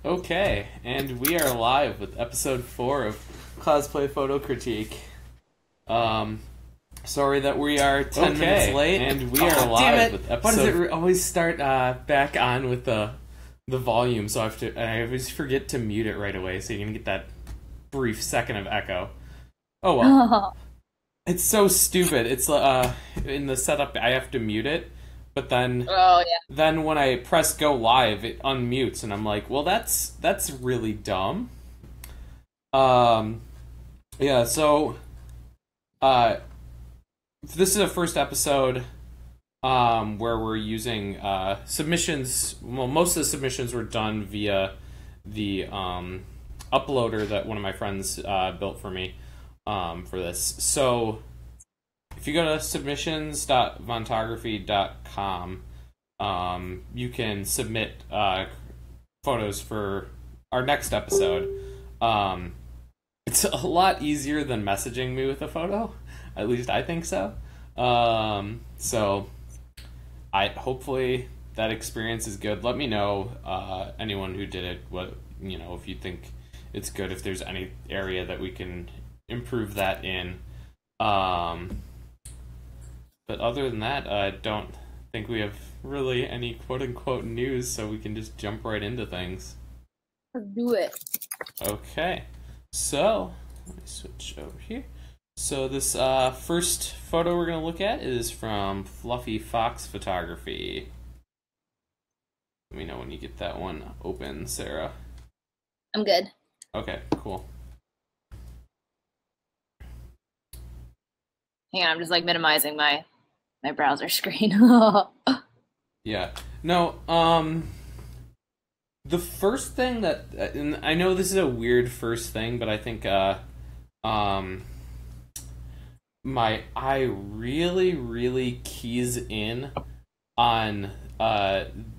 Okay, and we are live with episode 4 of Cosplay Photo Critique. Um, Sorry that we are 10 minutes late. And we are live with episode... Why does it always start back on with the volume? So I always forget to mute it right away, so you're gonna get that brief second of echo. Oh well. It's so stupid. It's in the setup I have to mute it, but then then when I press go live, it unmutes, and I'm like, well, that's really dumb. Yeah. So, this is the first episode where we're using submissions. Well, most of the submissions were done via the uploader that one of my friends built for me for this. So if you go to submissions.vontography.com, you can submit photos for our next episode. It's a lot easier than messaging me with a photo. At least I think so. So hopefully that experience is good. Let me know, anyone who did it, what, if you think it's good, if there's any area that we can improve that in. But other than that, I don't think we have really any quote-unquote news, so we can just jump right into things. Let's do it. Okay, so let me switch over here. So this first photo we're going to look at is from Fluffy Fox Photography. Let me know when you get that one open, Sarah. I'm good. Okay, cool. Hang on, I'm just minimizing my browser screen. Yeah. No, the first thing that, and I know this is a weird first thing, but I think my eye really keys in on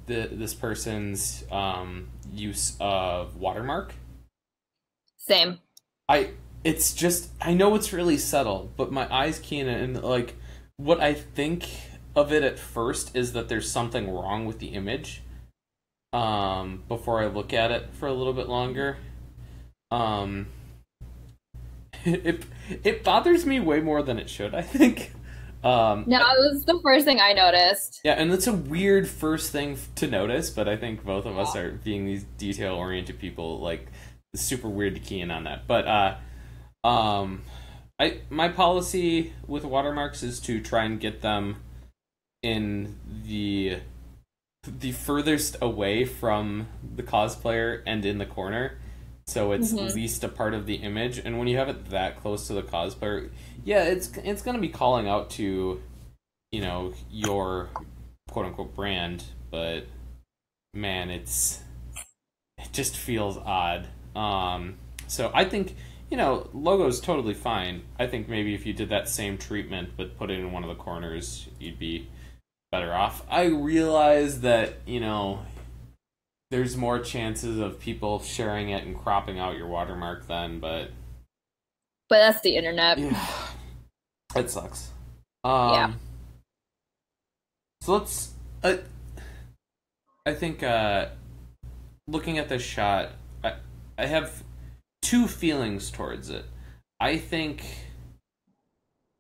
this person's use of watermark. Same. It's just, I know it's really subtle, but my eyes key in, and what I think of it at first is that there's something wrong with the image. Before I look at it for a little bit longer. It bothers me way more than it should, I think. No, it was the first thing I noticed. Yeah, and it's a weird first thing to notice, but I think both of us are, being these detail-oriented people, it's super weird to key in on that. But, my policy with watermarks is to try and get them in the furthest away from the cosplayer and in the corner, so it's least a part of the image. And when you have it that close to the cosplayer, yeah, it's gonna be calling out to, your quote unquote brand, but man, it just feels odd. So I think, logo's totally fine. I think maybe if you did that same treatment but put it in one of the corners, you'd be better off. I realize that, there's more chances of people sharing it and cropping out your watermark then, but that's the internet. Yeah, it sucks. Yeah. So let's, I think, looking at this shot, I have two feelings towards it. I think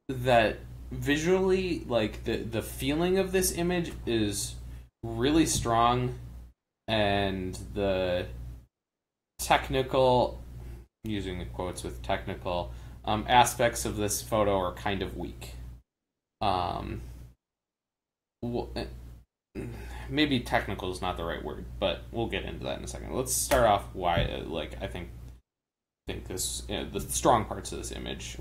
that visually, the feeling of this image is really strong, and the technical, using the quotes with technical, aspects of this photo are kind of weak. Maybe technical is not the right word, but we'll get into that in a second. Let's start off why, I think this, the strong parts of this image.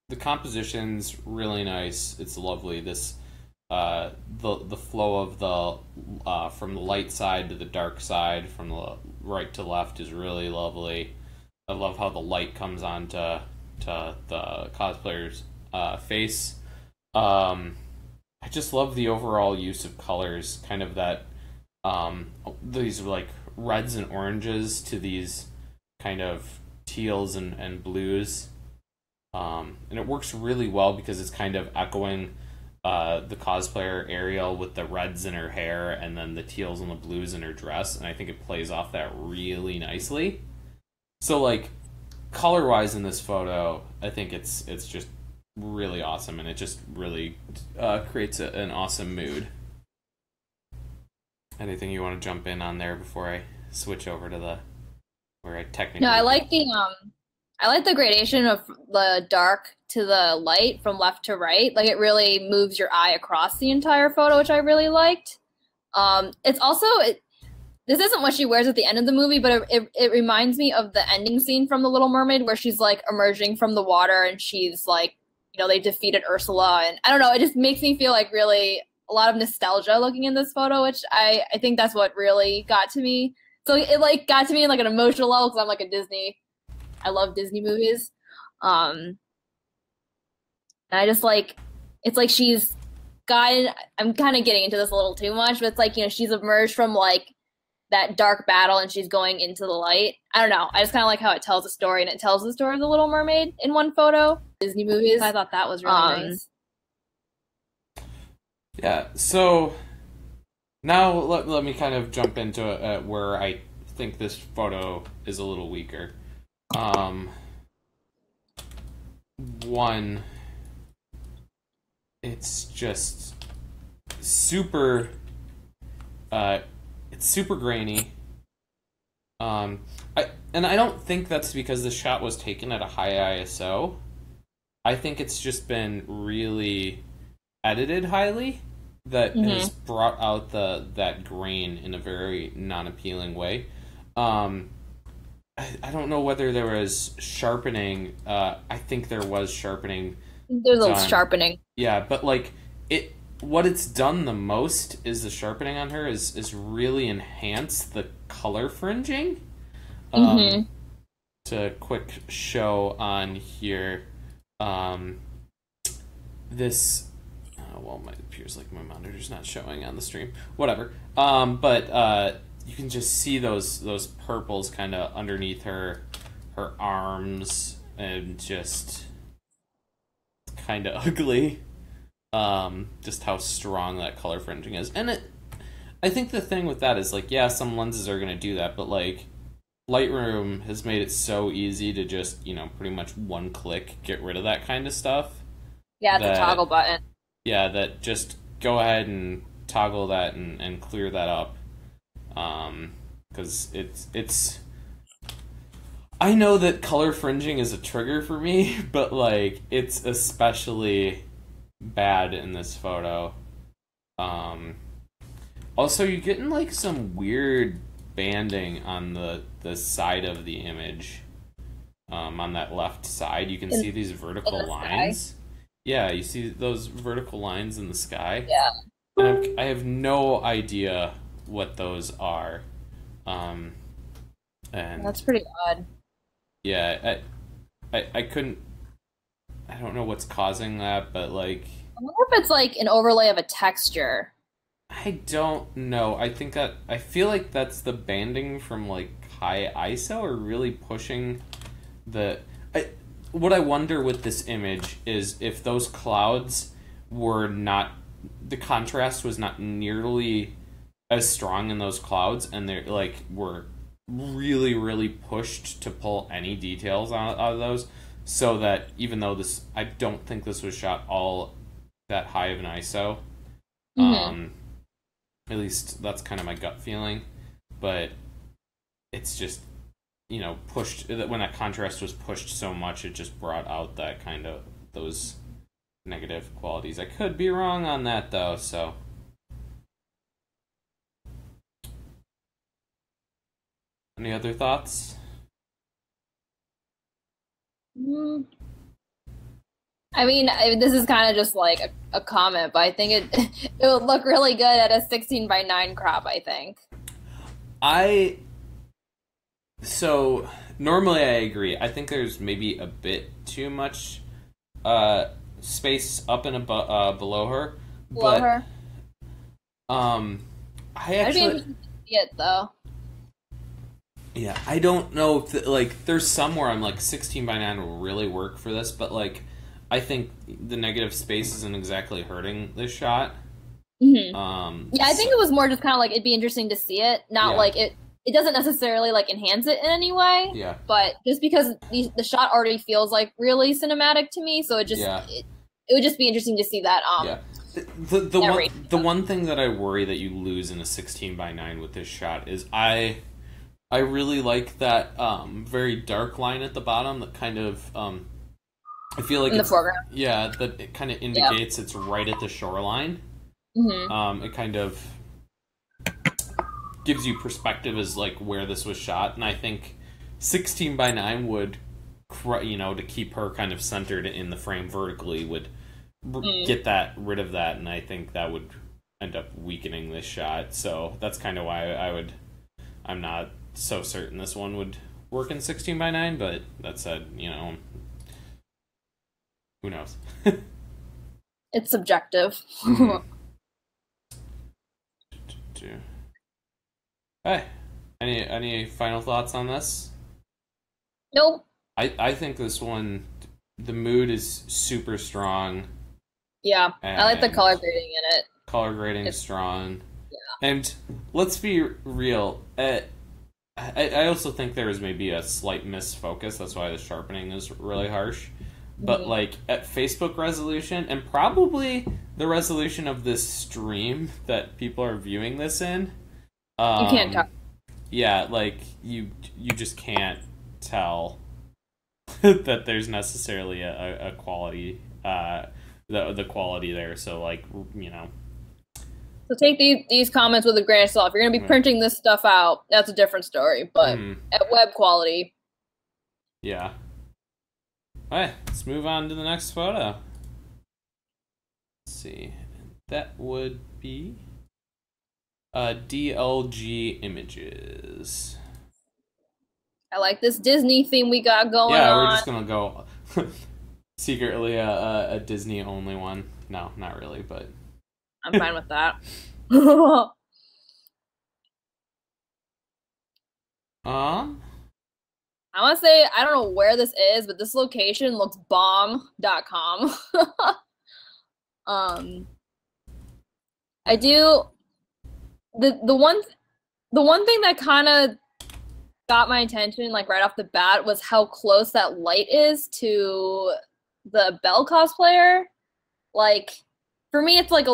The composition's really nice. It's lovely. This the flow of the from the light side to the dark side, from the right to left, is really lovely. I love how the light comes on to the cosplayer's face. I just love the overall use of colors, kind of that these reds and oranges to these kind of teals and blues. And it works really well because it's kind of echoing the cosplayer Ariel with the reds in her hair and then the teals and the blues in her dress, and I think it plays off that really nicely. So like color wise in this photo, I think it's just really awesome, and it just really creates an awesome mood. Anything you want to jump in on there before I switch over to the where I technically? No, I like the gradation of the dark to the light from left to right. Like it really moves your eye across the entire photo, which I really liked. It's also this isn't what she wears at the end of the movie, but it reminds me of the ending scene from The Little Mermaid where she's like emerging from the water and she's like, they defeated Ursula, and I don't know, it just makes me feel like really a lot of nostalgia looking in this photo, which I think that's what really got to me. So it like got to me in like an emotional level because I'm like I love Disney movies. And I just like, it's like she's gotten, I'm kind of getting into this a little too much, but it's like, she's emerged from like that dark battle and she's going into the light. I don't know. I just kind of like how it tells a story, and it tells the story of the Little Mermaid in one photo. Disney movies. I thought that was really nice. Yeah, so now let me kind of jump into where I think this photo is a little weaker. One, it's just super, it's super grainy. I don't think that's because the shot was taken at a high ISO. I think it's just been really edited highly that has brought out that grain in a very non-appealing way. I don't know whether there was sharpening. I think there was sharpening. There's a sharpening. Yeah, but like what it's done the most is the sharpening on her is really enhance the color fringing. To quick show on here, this. Well, it appears like my monitor's not showing on the stream. Whatever. But you can just see those purples kind of underneath her arms, and just kind of ugly. Just how strong that color fringing is, and I think the thing with that is like, yeah, some lenses are gonna do that, but like Lightroom has made it so easy to just pretty much one click get rid of that kind of stuff. Yeah, the toggle button. Yeah, that just go ahead and toggle that and clear that up. Because it's I know that color fringing is a trigger for me, but like it's especially bad in this photo. Also, you're getting like some weird banding on the side of the image. On that left side, you can see these vertical lines. Yeah, you see those vertical lines in the sky? Yeah. And I have no idea what those are. And that's pretty odd. Yeah, I couldn't... I don't know what's causing that, but like... I wonder if it's like an overlay of a texture. I don't know. I feel like that's the banding from like high ISO or really pushing the... What I wonder with this image is if those clouds were not... The contrast was not nearly as strong in those clouds, and they like were really, really pushed to pull any details out of those, so that even though this... I don't think this was shot all that high of an ISO. At least that's kind of my gut feeling. But it's just... pushed, when that contrast was pushed so much, it just brought out that kind of, those negative qualities. I could be wrong on that, though, so. Any other thoughts? I mean, this is kind of just like a comment, but I think it would look really good at a 16:9 crop, I think. So, normally I agree. I think there's maybe a bit too much space up and below her. Below her? I actually... I didn't see it, though. Yeah, I don't know if... like, there's some where I'm like, 16:9 will really work for this, but like, I think the negative space isn't exactly hurting this shot. Yeah, I think it was more just kind of like it'd be interesting to see it, not Yeah. like it doesn't necessarily like enhance it in any way. Yeah. But just because the shot already feels like really cinematic to me, so it would just be interesting to see that. Yeah. The one thing that I worry that you lose in a 16:9 with this shot is I really like that very dark line at the bottom that kind of I feel like in the foreground. Yeah, that it kind of indicates it's right at the shoreline. It kind of gives you perspective as like where this was shot, and I think 16:9 would, to keep her kind of centered in the frame vertically would get rid of that, and I think that would end up weakening this shot. So that's kind of why I'm not so certain this one would work in 16:9. But that said, who knows? It's subjective. Hey, any final thoughts on this? Nope. I think this one, the mood is super strong. Yeah, I like the color grading in it. Color grading is strong. Yeah. And let's be real. I also think there is maybe a slight misfocus. That's why the sharpening is really harsh. But like at Facebook resolution, and probably the resolution of this stream that people are viewing this in, you can't tell. Yeah, like you just can't tell that there's necessarily a quality, the quality there. So like So take these comments with a grain of salt. If you're gonna be printing this stuff out, that's a different story. But at web quality, yeah. All right, let's move on to the next photo. Let's see, that would be DLG Images. I like this Disney theme we got going on. Yeah, we're just gonna go secretly a Disney only one. No, not really, but I'm fine with that. I want to say, I don't know where this is, but this location looks bomb.com. I do the one thing that kind of got my attention like right off the bat was how close that light is to the Belle cosplayer. Like for me it's like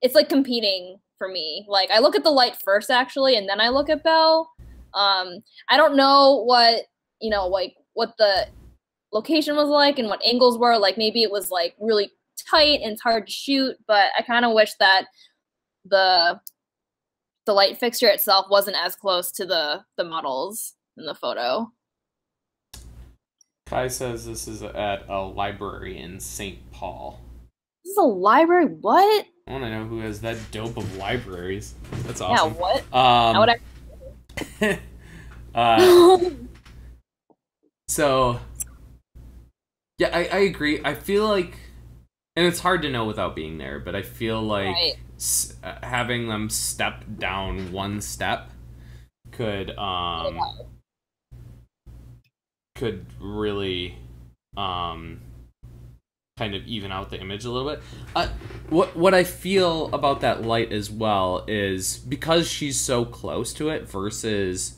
it's like competing for me. Like I look at the light first actually and then I look at Belle. I don't know what what the location was like and what angles were. Like maybe it was like really tight and it's hard to shoot, but I kind of wish that the light fixture itself wasn't as close to the models in the photo. Kai says this is at a library in St. Paul. This is a library? What? I want to know who has that dope of libraries. That's awesome. Yeah, what? How would So yeah, I agree. I feel like, and it's hard to know without being there, but I feel like having them step down one step could really kind of even out the image a little bit. What I feel about that light as well is because she's so close to it versus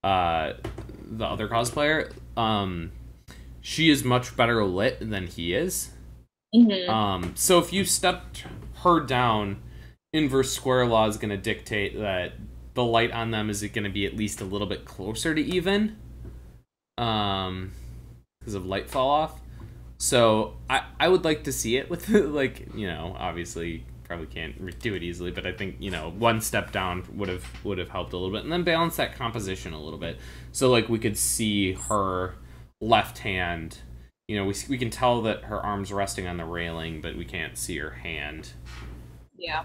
the other cosplayer, she is much better lit than he is. So if you stepped her down, inverse square law is going to dictate that the light on them is going to be at least a little bit closer to even, because of light fall off. So I would like to see it with like, obviously probably can't do it easily, but I think one step down would have helped a little bit, and then balance that composition a little bit. So like we could see her left hand. We can tell that her arm's resting on the railing, but we can't see her hand. Yeah.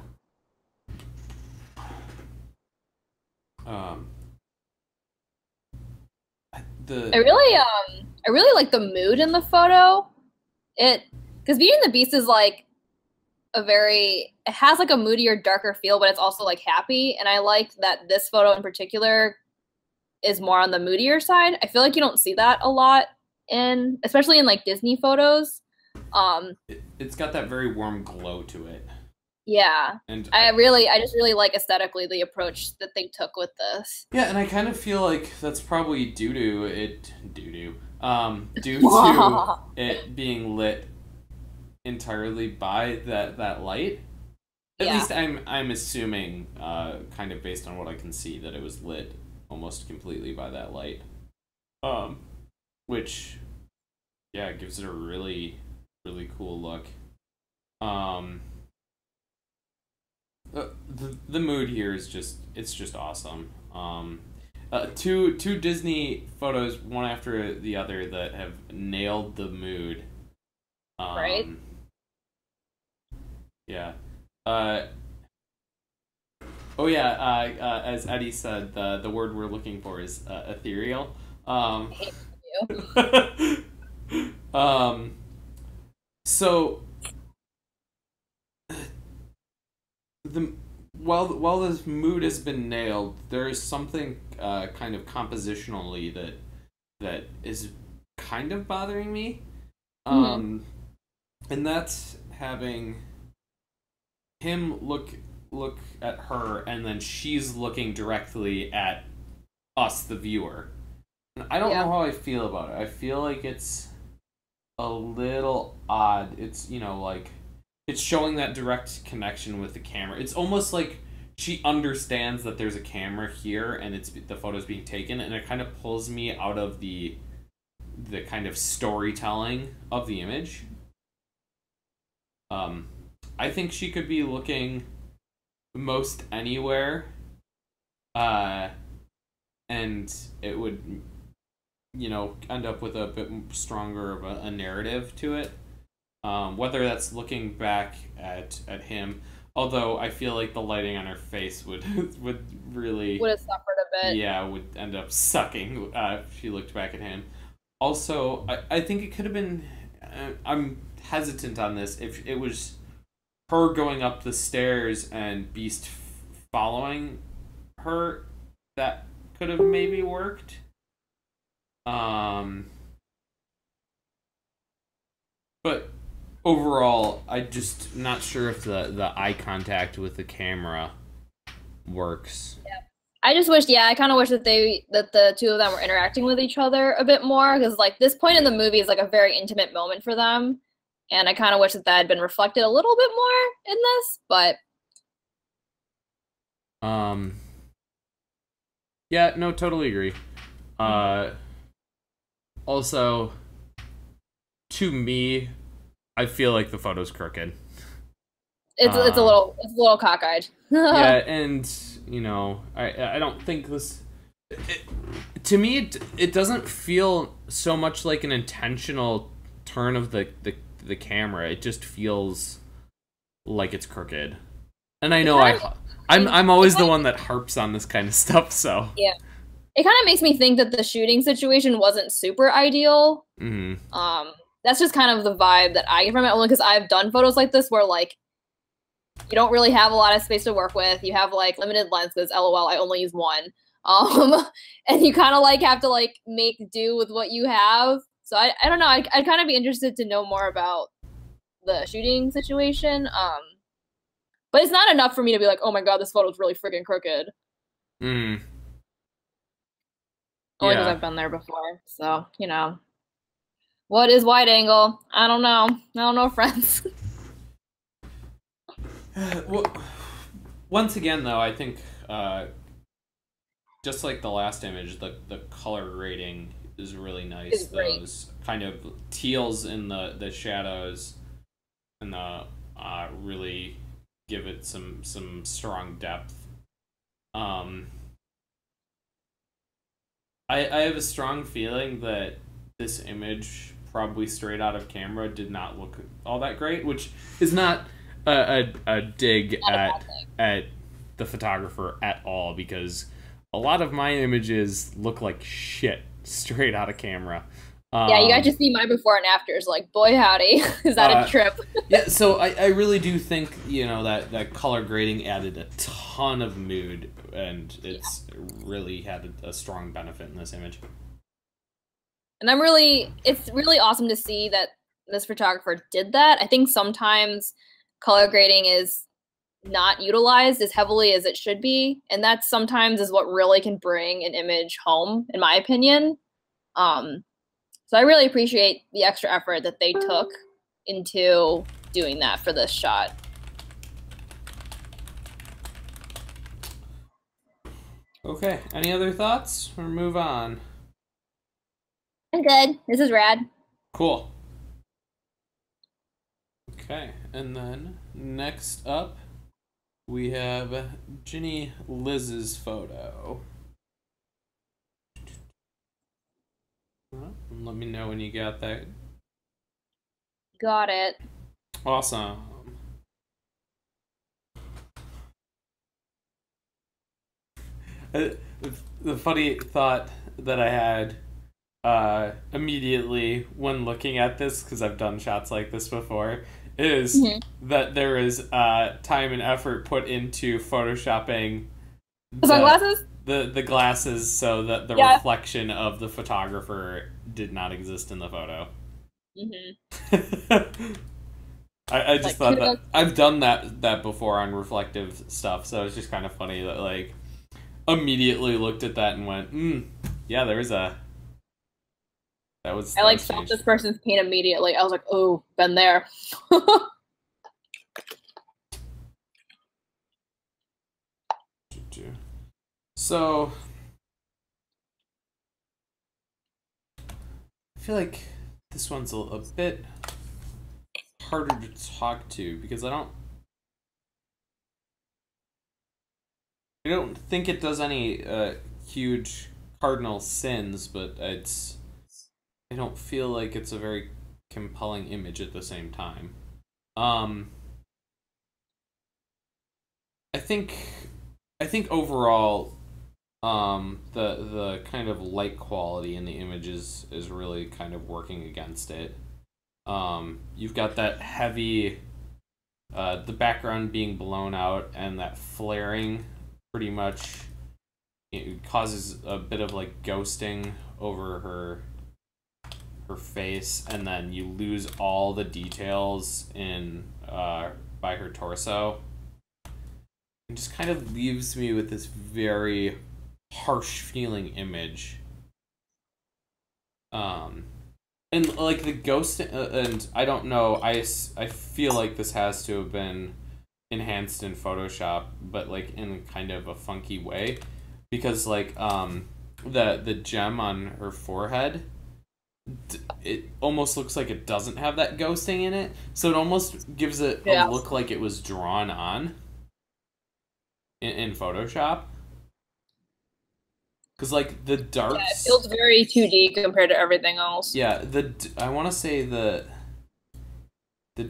I really like the mood in the photo. Because Beauty and the Beast is like it has like a moodier, darker feel, but it's also like happy. And I like that this photo in particular is more on the moodier side. I feel like you don't see that a lot especially in like Disney photos. It's got that very warm glow to it. Yeah. And I just really like aesthetically the approach that they took with this. yeah, and I kind of feel like that's probably due to it being lit entirely by that light. At Yeah. least I'm assuming, kind of based on what I can see, that it was lit almost completely by that light. Which, yeah, gives it a really, really cool look. The mood here is just awesome. Two Disney photos, one after the other, that have nailed the mood. Right? Yeah. Oh yeah. As Eddie said, the word we're looking for is ethereal. Hate you. Um. So the while this mood has been nailed, there is something kind of compositionally that is kind of bothering me. Mhm. And that's having him look at her, and then she's looking directly at us, the viewer. And I don't Yeah. know how I feel about it. I feel like it's a little odd. It's, like, it's showing that direct connection with the camera. It's almost like she understands that there's a camera here and the photo's being taken, and it kind of pulls me out of the kind of storytelling of the image. I think she could be looking most anywhere, and it would, end up with a bit stronger of a narrative to it. Whether that's looking back at him, although I feel like the lighting on her face would would really, Would have suffered a bit. yeah, would end up sucking if she looked back at him. Also, I think it could have been. I'm hesitant on this. If it was her going up the stairs and Beast following her, that could have maybe worked. But overall, I just not sure if the eye contact with the camera works. I just wish, yeah, I kind of wish that the two of them were interacting with each other a bit more because like this point in the movie is like a very intimate moment for them, and I kind of wish that had been reflected a little bit more in this. But Um, yeah, no, totally agree. Also, to me, I feel like the photo's crooked. it's a little cockeyed. Yeah, and I don't think this. To me, it doesn't feel so much like an intentional turn of the camera. It just feels like it's crooked. And I know I'm always the one that harps on this kind of stuff. So Yeah, it kind of makes me think that the shooting situation wasn't super ideal. That's just kind of the vibe that I get from it, only because I've done photos like this where like you don't really have a lot of space to work with. You have like limited lenses. LOL, I only use one. And you kind of like have to like make do with what you have. So I don't know. I'd kind of be interested to know more about the shooting situation. But it's not enough for me to be like, oh my god, this photo's really freaking crooked. Mm. Only because Yeah. I've been there before. So, what is wide angle? I don't know. I don't know, friends. Well, once again, though, I think just like the last image, the color grading is really nice. It's great. Those kind of teals in the shadows and the really give it some strong depth. I have a strong feeling that this image, probably straight out of camera, did not look all that great, which is not a dig at the photographer at all, because a lot of my images look like shit straight out of camera. Yeah, you got to see my before and afters. Like, boy, howdy, is that a trip? Yeah, so I really do think, that color grading added a ton of mood, and it's really had a strong benefit in this image. And it's really awesome to see that this photographer did that. I think sometimes color grading is not utilized as heavily as it should be, and that sometimes is what really can bring an image home, in my opinion. So I really appreciate the extra effort that they took into doing that for this shot. Okay, any other thoughts or move on? I'm good. This is rad. Cool. Okay, and then next up we have Ginny Liz's photo. Let me know when you got that. Got it. Awesome. The funny thought that I had immediately when looking at this, because I've done shots like this before, is that there is time and effort put into photoshopping the sunglasses? The glasses so that the reflection of the photographer did not exist in the photo. I just thought that I've done that before on reflective stuff, so it's just kind of funny that like immediately looked at that and went, yeah, there was a that was I like felt this person's pain immediately. I was like, oh, been there. So I feel like this one's a bit harder to talk to because I don't think it does any huge cardinal sins, but I don't feel like it's a very compelling image at the same time. I think overall the kind of light quality in the images is really kind of working against it. You've got that heavy the background being blown out and that flaring pretty much it causes a bit of like ghosting over her face, and then you lose all the details in by her torso. It just kind of leaves me with this very harsh feeling image. And like the ghost, and I don't know, I feel like this has to have been enhanced in Photoshop, but like in kind of a funky way, because like the gem on her forehead, it almost looks like it doesn't have that ghosting in it, so it almost gives it a look like it was drawn on in Photoshop. Because like the darks, it feels very 2D compared to everything else. Yeah, I want to say the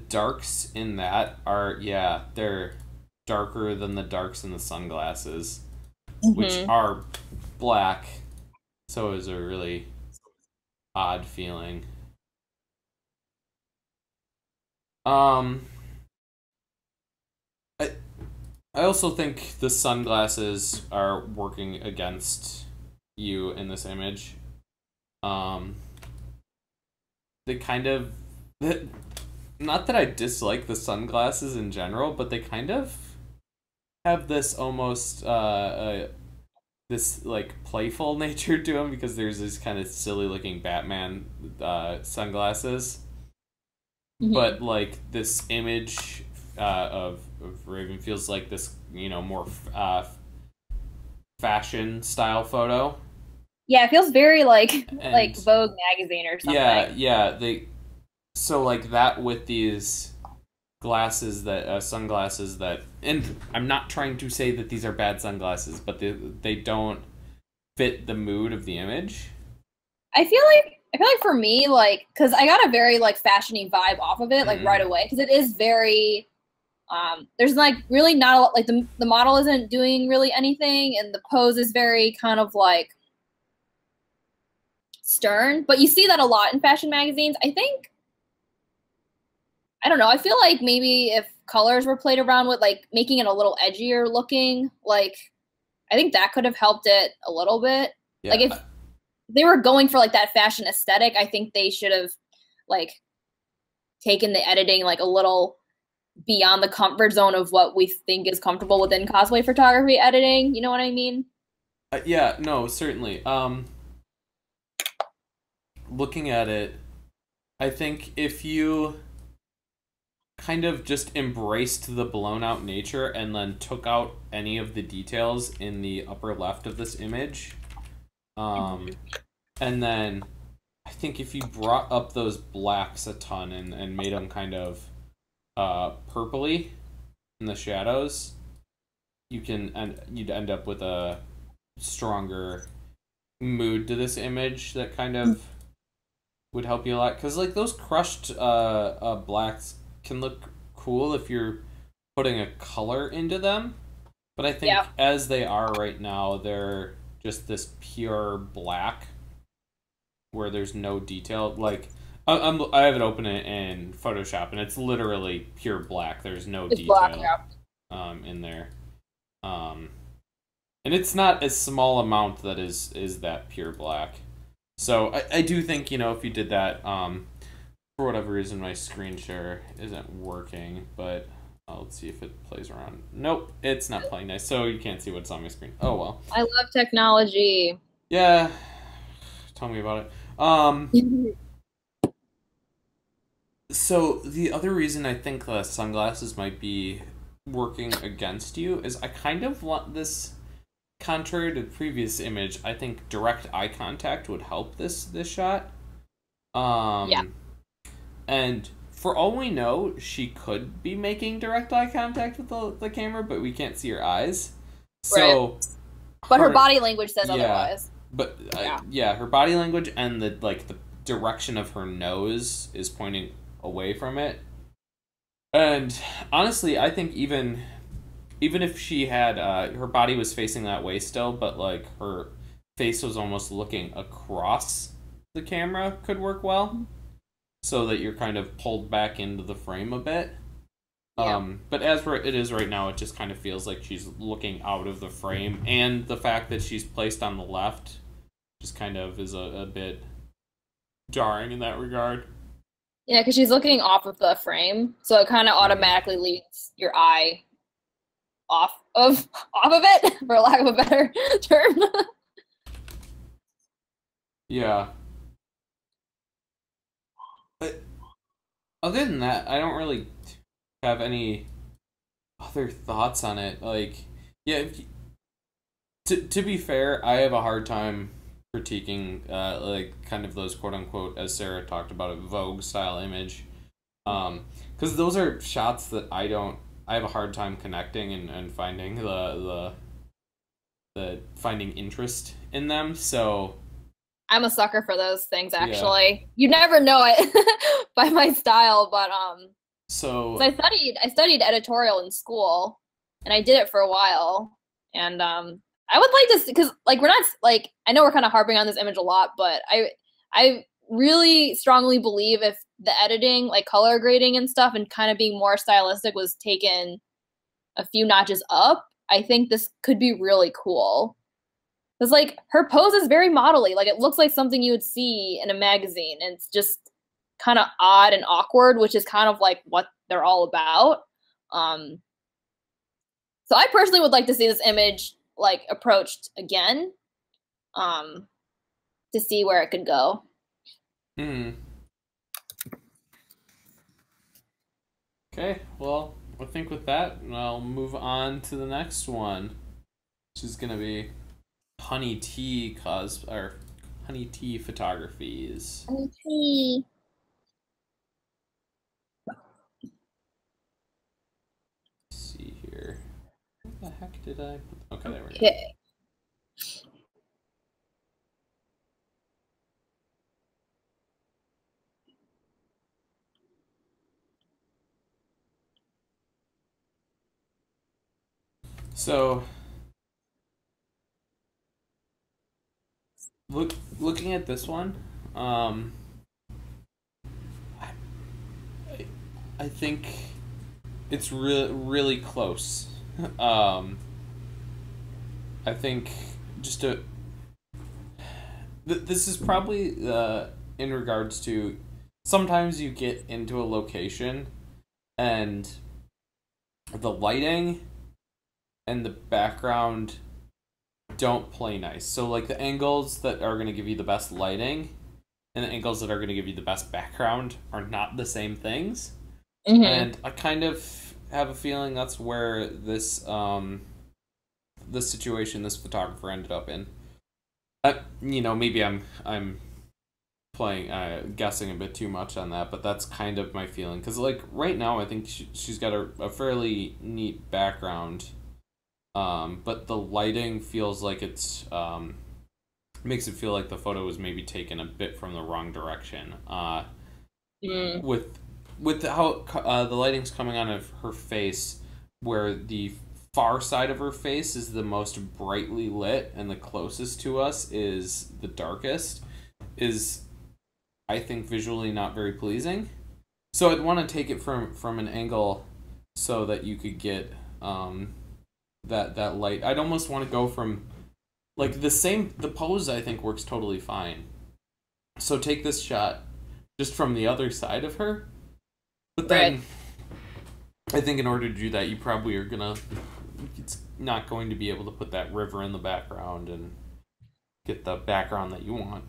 darks in that are they're darker than the darks in the sunglasses, which are black. So it was a really odd feeling. I also think the sunglasses are working against you in this image. They kind of, not that I dislike the sunglasses in general, but they kind of have this almost this like playful nature to them, because there's this kind of silly looking Batman sunglasses, but like this image of Raven feels like this, more fashion style photo. Yeah, it feels very like Vogue magazine or something. Yeah. So like that with these glasses that sunglasses that, and I'm not trying to say that these are bad sunglasses, but they don't fit the mood of the image. I feel like for me, like, because I got a very like fashiony vibe off of it, like right away, because it is very there's like really not a lot, like the model isn't doing really anything, and the pose is very kind of like stern, but you see that a lot in fashion magazines. I don't know, I feel like maybe if colors were played around with, like making it a little edgier looking, like I think that could have helped it a little bit. Yeah. Like if they were going for like that fashion aesthetic, I think they should have like taken the editing like a little beyond the comfort zone of what we think is comfortable within cosplay photography editing. You know what I mean? Yeah, no, certainly. Looking at it, I think if you kind of just embraced the blown out nature and then took out any of the details in the upper left of this image, and then I think if you brought up those blacks a ton and made them kind of purpley in the shadows, you'd end up with a stronger mood to this image that kind of would help you a lot. Because like those crushed blacks can look cool if you're putting a color into them, but I think as they are right now, they're just this pure black where there's no detail. Like I have it open in Photoshop, and it's literally pure black. There's no detail black, in there, and it's not a small amount that is that pure black. So I do think, if you did that, for whatever reason my screen share isn't working, but let's see if it plays around. Nope, it's not playing nice, so you can't see what's on my screen. Oh well. I love technology. Yeah, tell me about it. So the other reason I think the sunglasses might be working against you is I kind of want this, contrary to the previous image, I think direct eye contact would help this shot. And for all we know, she could be making direct eye contact with the camera, but we can't see her eyes. So, right. But her body language says otherwise. But her body language and the direction of her nose is pointing away from it. And honestly, I think even if she had her body was facing that way still, but like her face was almost looking across the camera, could work well, so that you're kind of pulled back into the frame a bit. But as it is right now, it just kind of feels like she's looking out of the frame, and the fact that she's placed on the left just kind of is a bit jarring in that regard. Yeah, because she's looking off of the frame, so it kind of automatically leads your eye off of it, for lack of a better term. Yeah. But other than that, I don't really have any other thoughts on it. Like, yeah, to be fair, I have a hard time critiquing like kind of those quote unquote, as Sarah talked about, a Vogue style image, because those are shots that I have a hard time connecting and finding the finding interest in them. So I'm a sucker for those things, actually. You never know it by my style, but so I studied editorial in school, and I did it for a while, and I would like to, because like we're not like, I know we're kind of harping on this image a lot, but I really strongly believe if the editing, like color grading and stuff, and kind of being more stylistic was taken a few notches up, I think this could be really cool. Because like her pose is very modelly, like it looks like something you would see in a magazine, and it's just kind of odd and awkward, which is kind of like what they're all about. So I personally would like to see this image like approached again, to see where it could go. Okay, well, I think with that, I'll move on to the next one, which is gonna be Honey Tea Honey Tea photographies. Honey Tea. Let's see here. What the heck did I? Okay, there we go. So, looking at this one, I think it's really close. I think just this is probably in regards to sometimes you get into a location and the lighting and the background don't play nice. So like the angles that are going to give you the best lighting and the angles that are going to give you the best background are not the same things. Mm-hmm. And I kind of have a feeling that's where this situation this photographer ended up in. Maybe I'm playing guessing a bit too much on that, but that's kind of my feeling because like right now I think she's got a fairly neat background, but the lighting feels like it's makes it feel like the photo was maybe taken a bit from the wrong direction. Mm. With how the lighting's coming on of her face, where the far side of her face is the most brightly lit and the closest to us is the darkest, is I think visually not very pleasing. So I'd want to take it from an angle so that you could get that light. I'd almost want to go from like the pose I think works totally fine. So take this shot just from the other side of her. But then Right. I think in order to do that you probably are gonna it's not going to be able to put that river in the background and get the background that you want.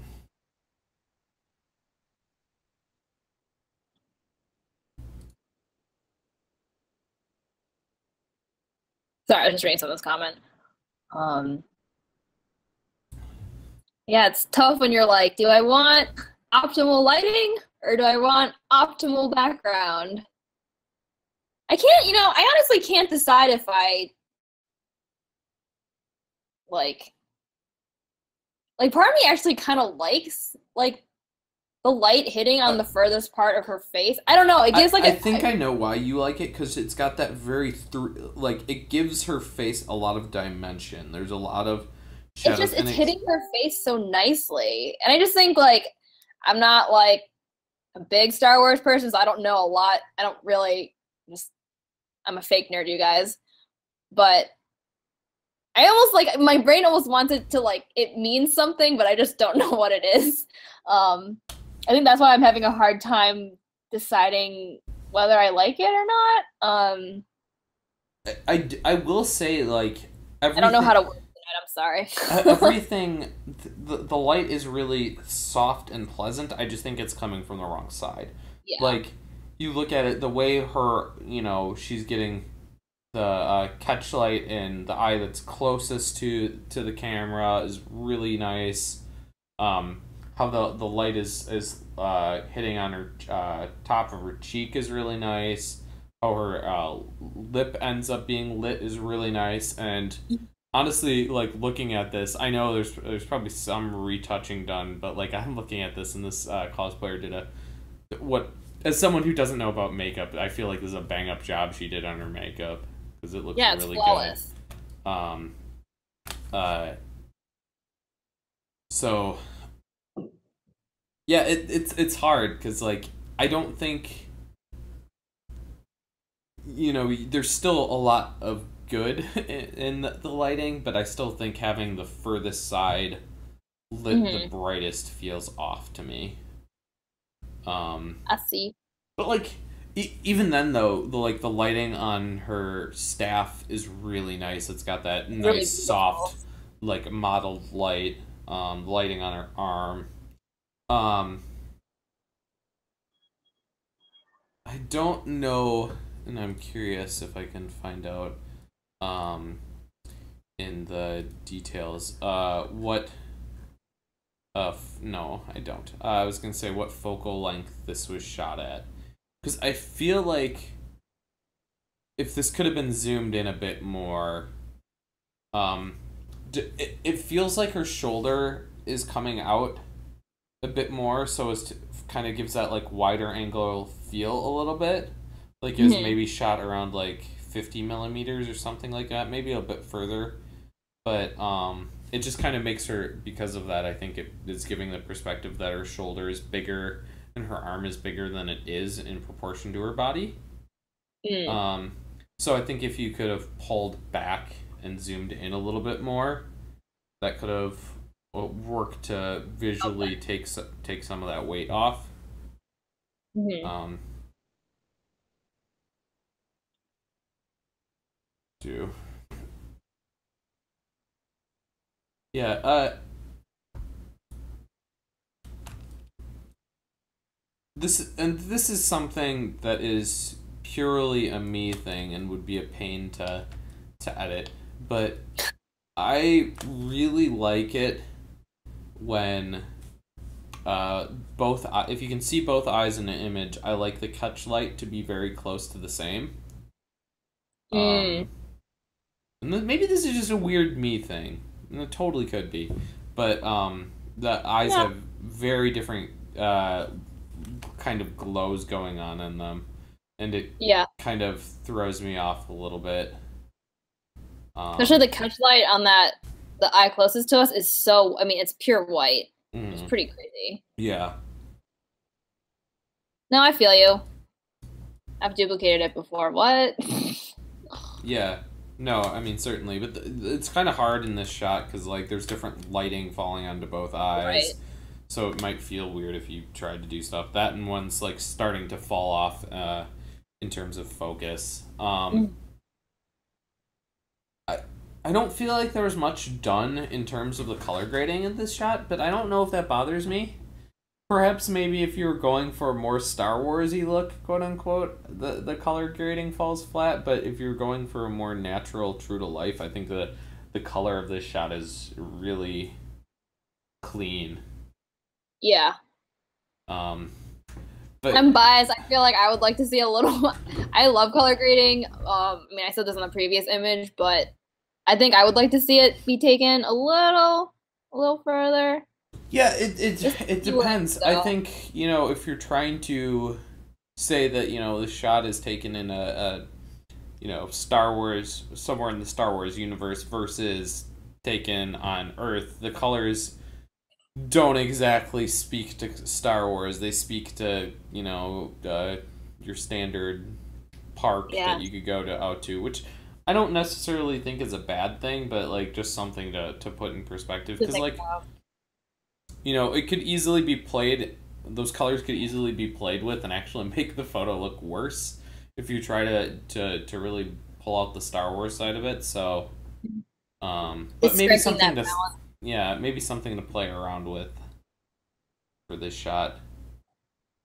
Sorry, I was just reading someone's comment. Um, yeah, it's tough when you're like, do I want optimal lighting or do I want optimal background? I can't, I honestly can't decide if I like part of me actually kind of likes like the light hitting on Uh, the furthest part of her face. I don't know. It gives like I think I know why you like it because it's got that very like it gives her face a lot of dimension. There's a lot of it's shadows just and it's hitting her face so nicely, and I just think like I'm not like a big Star Wars person, so I don't know a lot. I don't really just I'm a fake nerd, you guys, but I almost like my brain almost wants it to like it means something, but I just don't know what it is. I think that's why I'm having a hard time deciding whether I like it or not. I will say like I don't know how everything to word it. I'm sorry. everything the light is really soft and pleasant. I just think it's coming from the wrong side. Yeah. Like you look at it the way her she's getting the catch light in the eye that's closest to the camera is really nice. How the light is hitting on her top of her cheek is really nice. How her lip ends up being lit is really nice. And honestly, like looking at this, I know there's probably some retouching done, but like I'm looking at this and this cosplayer did a what as someone who doesn't know about makeup, I feel like this is a bang up job she did on her makeup because it looks Yeah, it's really flawless. good. Uh, so yeah, it's hard because like I don't think there's still a lot of good in the lighting, but I still think having the furthest side lit the Mm-hmm. brightest feels off to me. Um, I see. but like even then though, the lighting on her staff is really nice. It's got that Really nice beautiful. soft like mottled light. Lighting on her arm. Um, I don't know, and I'm curious if I can find out um, in the details. What? No, I don't. I was gonna say what focal length this was shot at, because I feel like if this could have been zoomed in a bit more, um, it feels like her shoulder is coming out a bit more, so as to kind of gives that like wider angle feel a little bit, like it was Mm-hmm. maybe shot around like 50 millimeters or something like that, maybe a bit further. But it just kind of makes her because of that. I think it is giving the perspective that her shoulder is bigger and her arm is bigger than it is in proportion to her body. Mm. Um, so I think if you could have pulled back and zoomed in a little bit more, that could have worked to Okay. visually take some of that weight off. Hmm. Um, do yeah. This is something that is purely a me thing and would be a pain to edit, but I really like it when both if you can see both eyes in an image. I like the catch light to be very close to the same. Mm. Um, and maybe this is just a weird me thing. And it totally could be, but the eyes Yeah. have very different kind of glows going on in them, and it Yeah. kind of throws me off a little bit. Especially Um, the catch light on that the eye closest to us is so, I mean, it's pure white. It's mm, pretty crazy. yeah, No, I feel you. I've duplicated it before. What? yeah. No, I mean certainly, but it's kind of hard in this shot because like there's different lighting falling onto both Right. eyes, so it might feel weird if you tried to do stuff. That and one's like starting to fall off in terms of focus. Mm. I I don't feel like there was much done in terms of the color grading in this shot, but I don't know if that bothers me. Perhaps maybe if you were going for a more Star Warsy look, quote unquote, the color grading falls flat. But if you're going for a more natural, true to life, I think the color of this shot is really clean. Yeah. Um, but I'm biased. I feel like I would like to see a little. I love color grading. I mean, I said this in the previous image, but I think I would like to see it be taken a little further. yeah, Just it a few lines, depends. I though. think if you're trying to say that the shot is taken in a Star Wars, somewhere in the Star Wars universe versus taken on Earth, the colors don't exactly speak to Star Wars. They speak to, your standard park that Yeah. you could go to out to, which I don't necessarily think is a bad thing, but like just something to put in perspective. To Because, think like, about. it could easily be played, those colors could easily be played with and actually make the photo look worse if you try to really pull out the Star Wars side of it. So, but It's maybe striking something that to, balance. yeah, maybe something to play around with for this shot.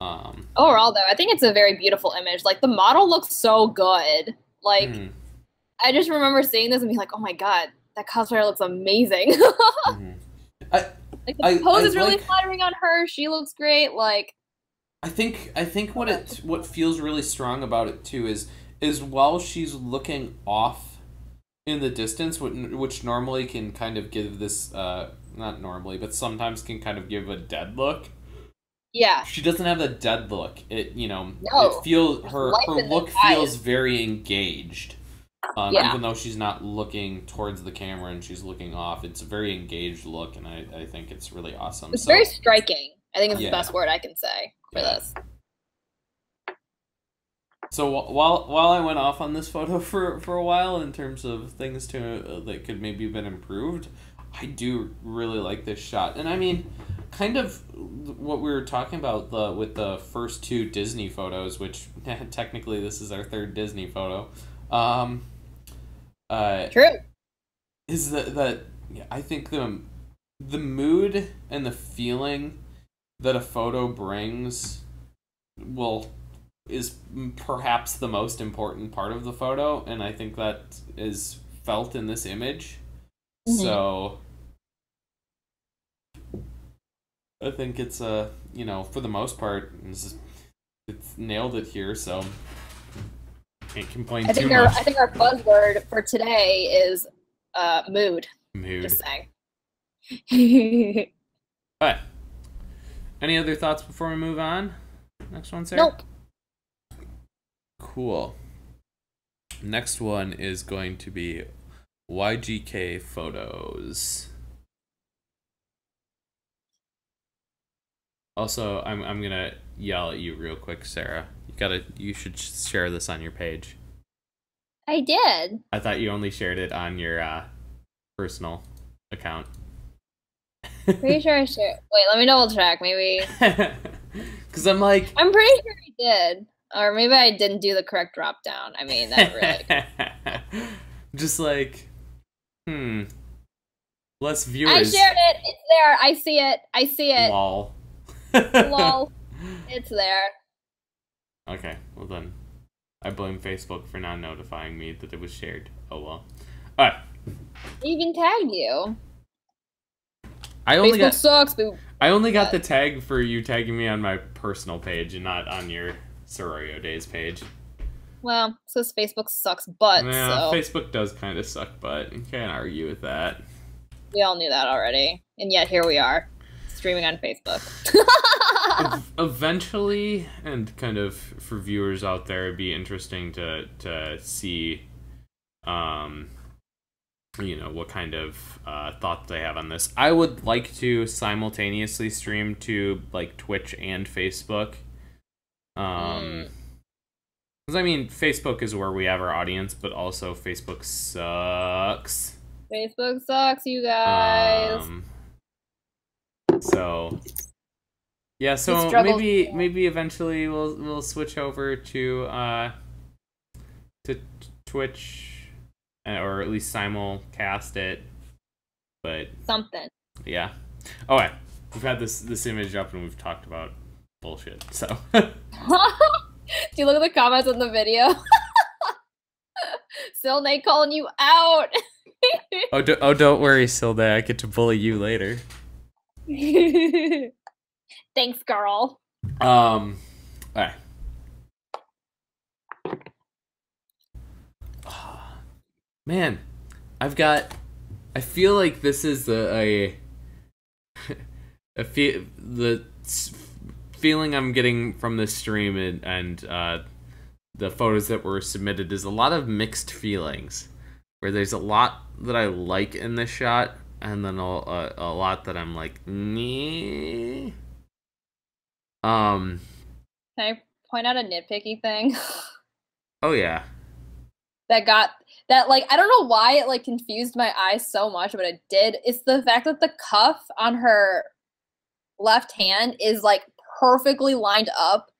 Um, Overall, though, I think it's a very beautiful image. Like the model looks so good. Like mhm, I just remember seeing this and being like, "Oh my god, that cosplayer looks amazing." mhm. I, Like the pose I is really like. flattering on her. She looks great. Like, I think what feels really strong about it too is while she's looking off in the distance, which normally can kind of give this not normally, but sometimes can kind of give a dead look. yeah, She doesn't have a dead look. It no, feels there's her life in those look feels eyes. very engaged. Yeah, Even though she's not looking towards the camera and she's looking off, it's a very engaged look, and I think it's really awesome. it's very So striking. I think is the yeah, best word I can say for yeah. this. So while I went off on this photo for a while in terms of things to that could maybe have been improved, I do really like this shot. And I mean, kind of what we were talking about with the first two Disney photos, which technically this is our third Disney photo. Um, uh, True. is that yeah, I think the mood and the feeling that a photo brings will is perhaps the most important part of the photo, and I think that is felt in this image. Hmm. So I think it's for the most part it's nailed it here, so can't complain too I much. think our buzzword for today is mood. Mood. Just saying. But any other thoughts before we move on? Next one, Sarah. Nope. Cool. Next one is going to be YGK photos. Also, I'm gonna yell at you real quick, Sarah. You should share this on your page. I did. I thought you only shared it on your personal account. Pretty sure I should. Wait, let me double check. Maybe. Because Because I'm like, I'm pretty sure I did. Or maybe I didn't do the correct drop down. I mean, that really. just like, less I viewers. shared it. It's there. I see it. I see it. Lol. Lol. It's there. Okay, well then, I blame Facebook for not notifying me that it was shared. Oh well. All right. I even tagged you. Facebook sucks. I only got the tag for you tagging me on my personal page and not on your Sororio Days page. Well, so Facebook sucks butt. Yeah, so Facebook does kind of suck butt. You can't argue with that. we all knew that already, and yet here we are, streaming on Facebook. Eventually, and kind of for viewers out there, it'd be interesting to see, what kind of thoughts they have on this. I would like to simultaneously stream to like Twitch and Facebook. Because I mean, Facebook is where we have our audience, but also Facebook sucks. Facebook sucks, you guys. So yeah, so maybe eventually we'll switch over to Twitch, or at least simulcast it. But something. Yeah. Oh, right. We've had this image up and we've talked about bullshit. So. Do you look at the comments on the video? Silne calling you out. Don't worry, Silde. I get to bully you later. Thanks, girl. All right. Man, I feel like this is the feeling I'm getting from this stream and the photos that were submitted is a lot of mixed feelings, where there's a lot that I like in this shot, and then a lot that I'm like, nee. Can I point out a nitpicky thing? Oh yeah. That like, I don't know why it like confused my eyes so much, but it did. It's the fact that the cuff on her left hand is like perfectly lined up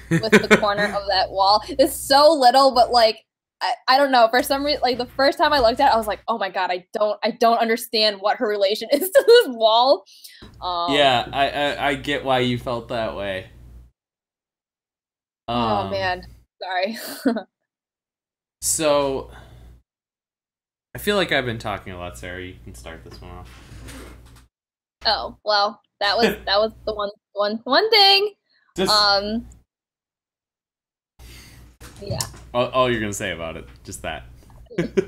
with the corner of that wall. It's so little, but like I don't know, for some reason, like the first time I looked at it, I was like, oh my god, I don't understand what her relation is to this wall. Yeah, I get why you felt that way. Oh man, sorry. So I feel like I've been talking a lot, Sarah. You can start this one off. Oh, well, that was the one thing. Yeah. All you're gonna say about it, just that.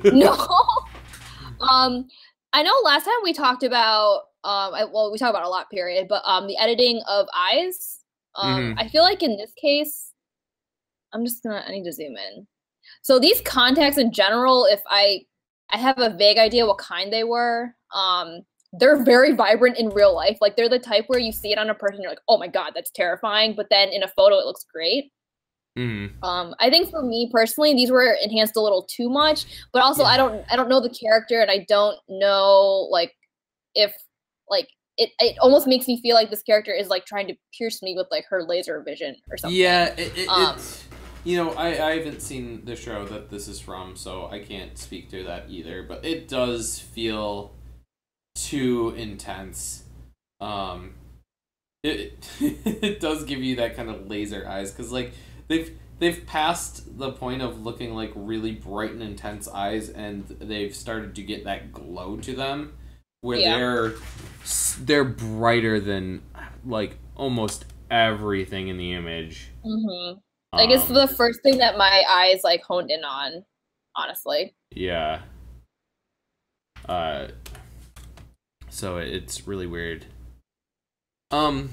No. I know last time we talked about we talked about a lot, period, but the editing of eyes. I feel like in this case, I need to zoom in. So these contacts in general, if I have a vague idea what kind they were, they're very vibrant in real life. Like they're the type where you see it on a person, you're like, oh my god, that's terrifying. But then in a photo, it looks great. I think for me personally, these were enhanced a little too much. But also, I don't know the character, and I don't know like if like it almost makes me feel like this character is like trying to pierce me with like her laser vision or something. Yeah, it's. I haven't seen the show that this is from, so I can't speak to that either. But it does feel too intense. It does give you that kind of laser eyes, because like they've passed the point of looking like really bright and intense eyes, and they've started to get that glow to them, where they're brighter than like almost everything in the image. Like it's the first thing that my eyes like honed in on, honestly. Yeah. So it's really weird. And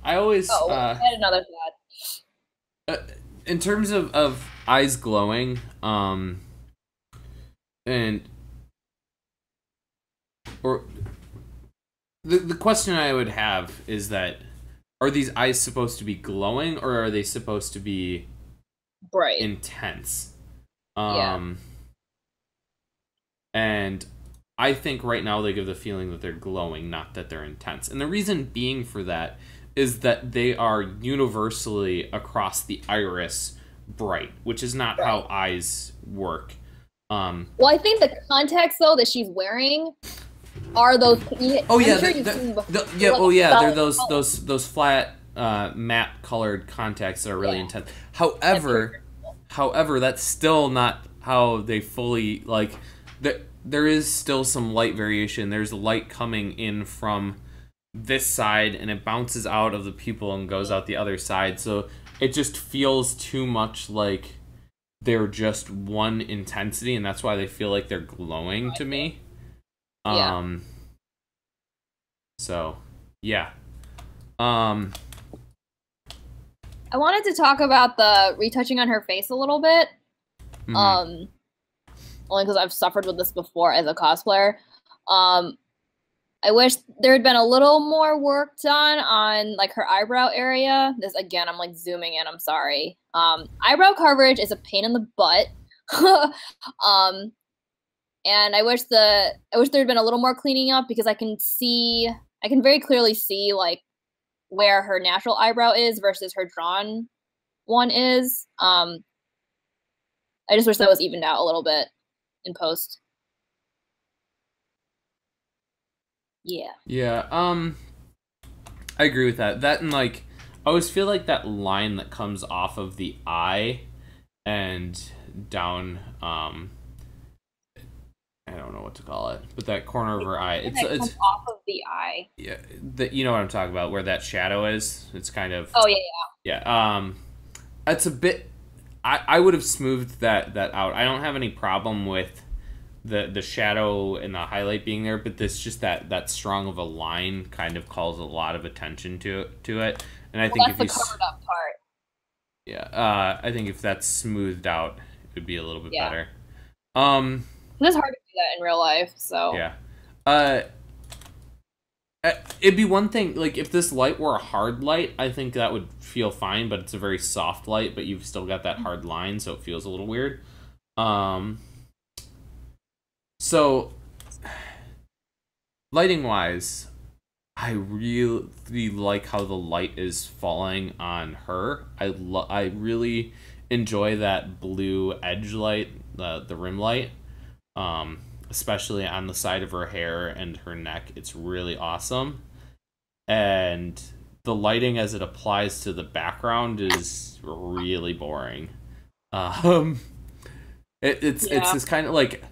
I always I had another thought. In terms of eyes glowing, and or the question I would have is that, are these eyes supposed to be glowing, or are they supposed to be bright, intense? Yeah. And I think right now they give the feeling that they're glowing, not that they're intense. And the reason being for that is that they are universally across the iris bright, which is not how eyes work. Well, I think the contacts though that she's wearing are those. Oh yeah, I'm sure you've seen before. yeah. Like Oh yeah, they're solid those flat matte colored contacts that are really Yeah. intense. That's very However, that's still not how they fully like. There is still some light variation. There's light coming in from this side, and it bounces out of the people and goes out the other side. So it just feels too much like they're just one intensity, and that's why they feel like they're glowing to me. Yeah. So yeah. I wanted to talk about the retouching on her face a little bit. Mhm. Only because I've suffered with this before as a cosplayer. I wish there had been a little more work done on like her eyebrow area. This again, I'm like zooming in. I'm sorry. Eyebrow coverage is a pain in the butt. And I wish there had been a little more cleaning up because I can very clearly see like where her natural eyebrow is versus her drawn one is. I just wish that was evened out a little bit in post. Yeah. Yeah. I agree with that. That and like, I always feel like that line that comes off of the eye and down. I don't know what to call it, but that corner of her eye. It's off of the eye. Yeah. You know what I'm talking about, where that shadow is. It's kind of. Oh yeah, Yeah. It's a bit. I would have smoothed that out. I don't have any problem with the shadow and the highlight being there, but this just that strong of a line kind of calls a lot of attention to it. And I think that's if the you covered up part. yeah, I think if that's smoothed out, it would be a little bit Yeah. better. It's hard to do that in real life, so Yeah. It'd be one thing, like, if this light were a hard light, I think that would feel fine, but it's a very soft light, but you've still got that hard line, so it feels a little weird. So, lighting-wise, I really like how the light is falling on her. I really enjoy that blue edge light, the rim light. Especially on the side of her hair and her neck. It's really awesome. And the lighting as it applies to the background is really boring. It's this kind of like,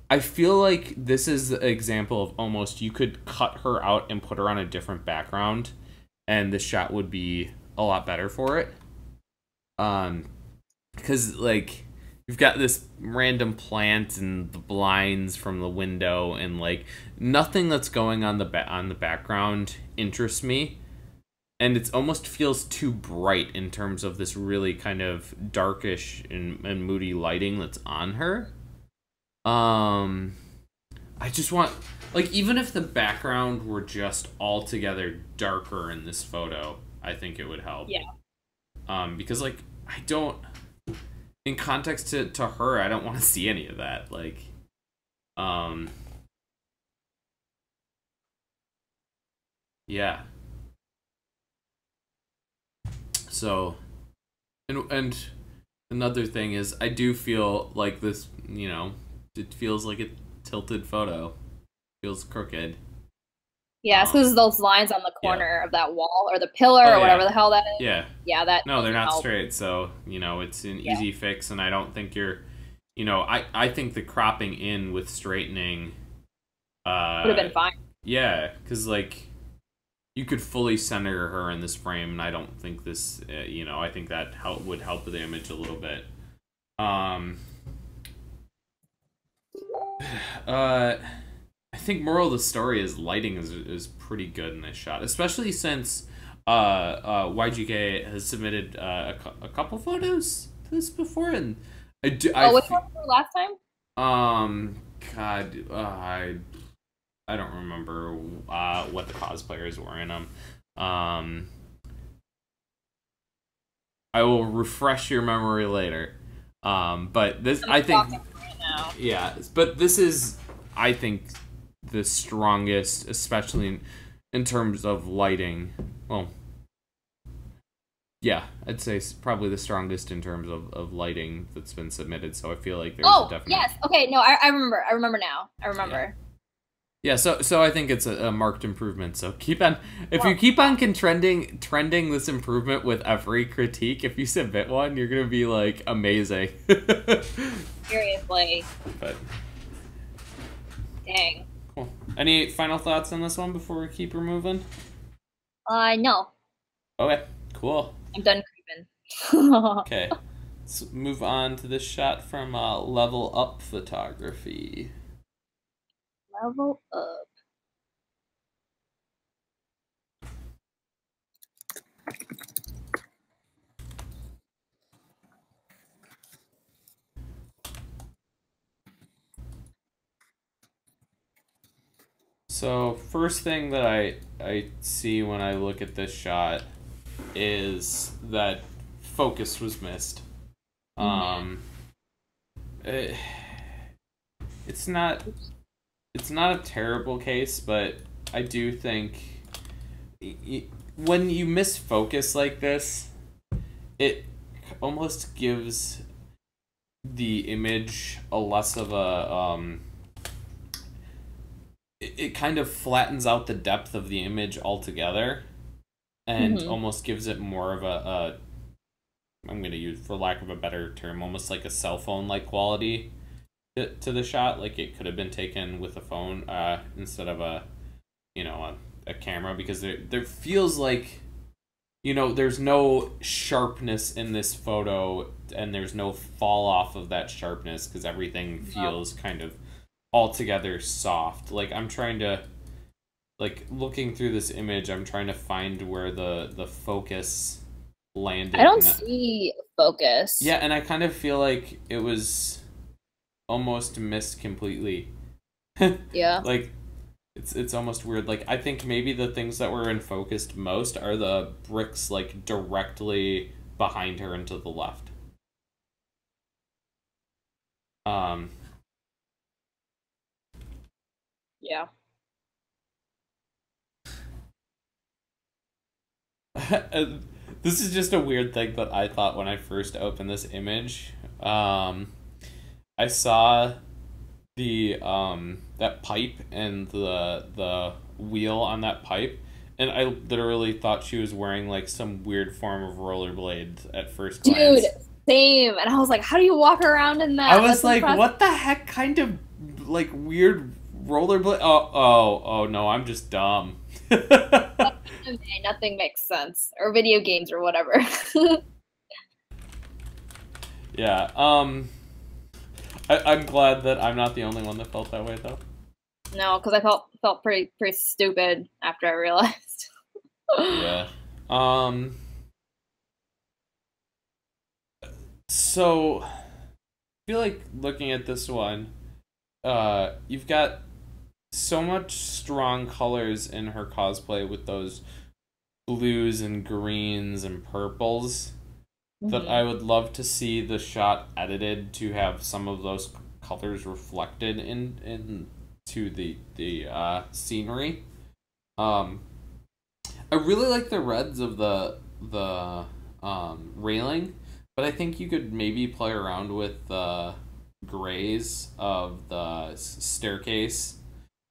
I feel like this is an example of almost you could cut her out and put her on a different background and the shot would be a lot better for it. Because like, you've got this random plant and the blinds from the window, and like nothing that's going on the background interests me, and it almost feels too bright in terms of this really kind of darkish and moody lighting that's on her. I just want, like, even if the background were just altogether darker in this photo, I think it would help. Yeah. Because like I don't. In context to her, I don't want to see any of that. Like, yeah. So, and another thing is, I do feel like this, it feels like a tilted photo. Feels crooked. Yeah, it's because those lines on the corner of that wall or the pillar or whatever the hell that is. Yeah. Yeah, that. No, they're not help. straight, so, it's an easy fix, and I don't think you're, I think the cropping in with straightening would have been fine. Yeah, because, like, you could fully center her in this frame, and I don't think this, I think that would help the image a little bit. I think moral of the story is lighting is pretty good in this shot, especially since YGK has submitted a couple photos to this before, and which one were last time? God, I don't remember what the cosplayers were in them. I will refresh your memory later. But this, I think, right now. yeah. But this is, I think the strongest, especially in terms of lighting. Well, yeah, I'd say probably the strongest in terms of lighting that's been submitted. So I feel like there's a Oh, definite. yes. Okay, no, I remember. I remember now. I Yeah. remember. Yeah, so I think it's a marked improvement. So keep on, if you Well, keep on trending this improvement with every critique, if you submit one, you're gonna be like amazing. seriously. But Dang. cool. Any final thoughts on this one before we keep her moving? No. Okay, cool. I'm done creeping. Okay, let's move on to this shot from Level Up Photography. Level up. So first thing that I see when I look at this shot is that focus was missed. Um, it, it's not it's not a terrible case, but I do think when you miss focus like this, it almost gives the image a less of a it kind of flattens out the depth of the image altogether and Mm-hmm. almost gives it more of a I'm going to use, for lack of a better term, almost like a cell phone like quality to the shot. Like it could have been taken with a phone instead of a camera, because there feels like, there's no sharpness in this photo, and there's no fall off of that sharpness because everything feels kind of altogether soft. Like I'm trying to, like, looking through this image, I'm trying to find where the focus landed. I don't see focus. Yeah, and I kind of feel like it was almost missed completely. Yeah. Like it's almost weird. Like I think maybe the things that were in focused most are the bricks like directly behind her and to the left. Um Yeah. this is just a weird thing that I thought when I first opened this image. I saw the that pipe and the wheel on that pipe, and I literally thought she was wearing like some weird form of rollerblade at first glance. Dude, same. And I was like, how do you walk around in I that? was That's like, impressive. what the heck kind of like weird rollerblade? Oh no, I'm just dumb. Anime, nothing makes sense. Or video games or whatever. Yeah. I'm glad that I'm not the only one that felt that way though. No, because I felt pretty stupid after I realized. Yeah. Um. So I feel like looking at this one, you've got so much strong colors in her cosplay with those blues and greens and purples that I Mhm. would love to see the shot edited to have some of those colors reflected in to the scenery. Um, I really like the reds of the railing, but I think you could maybe play around with the grays of the staircase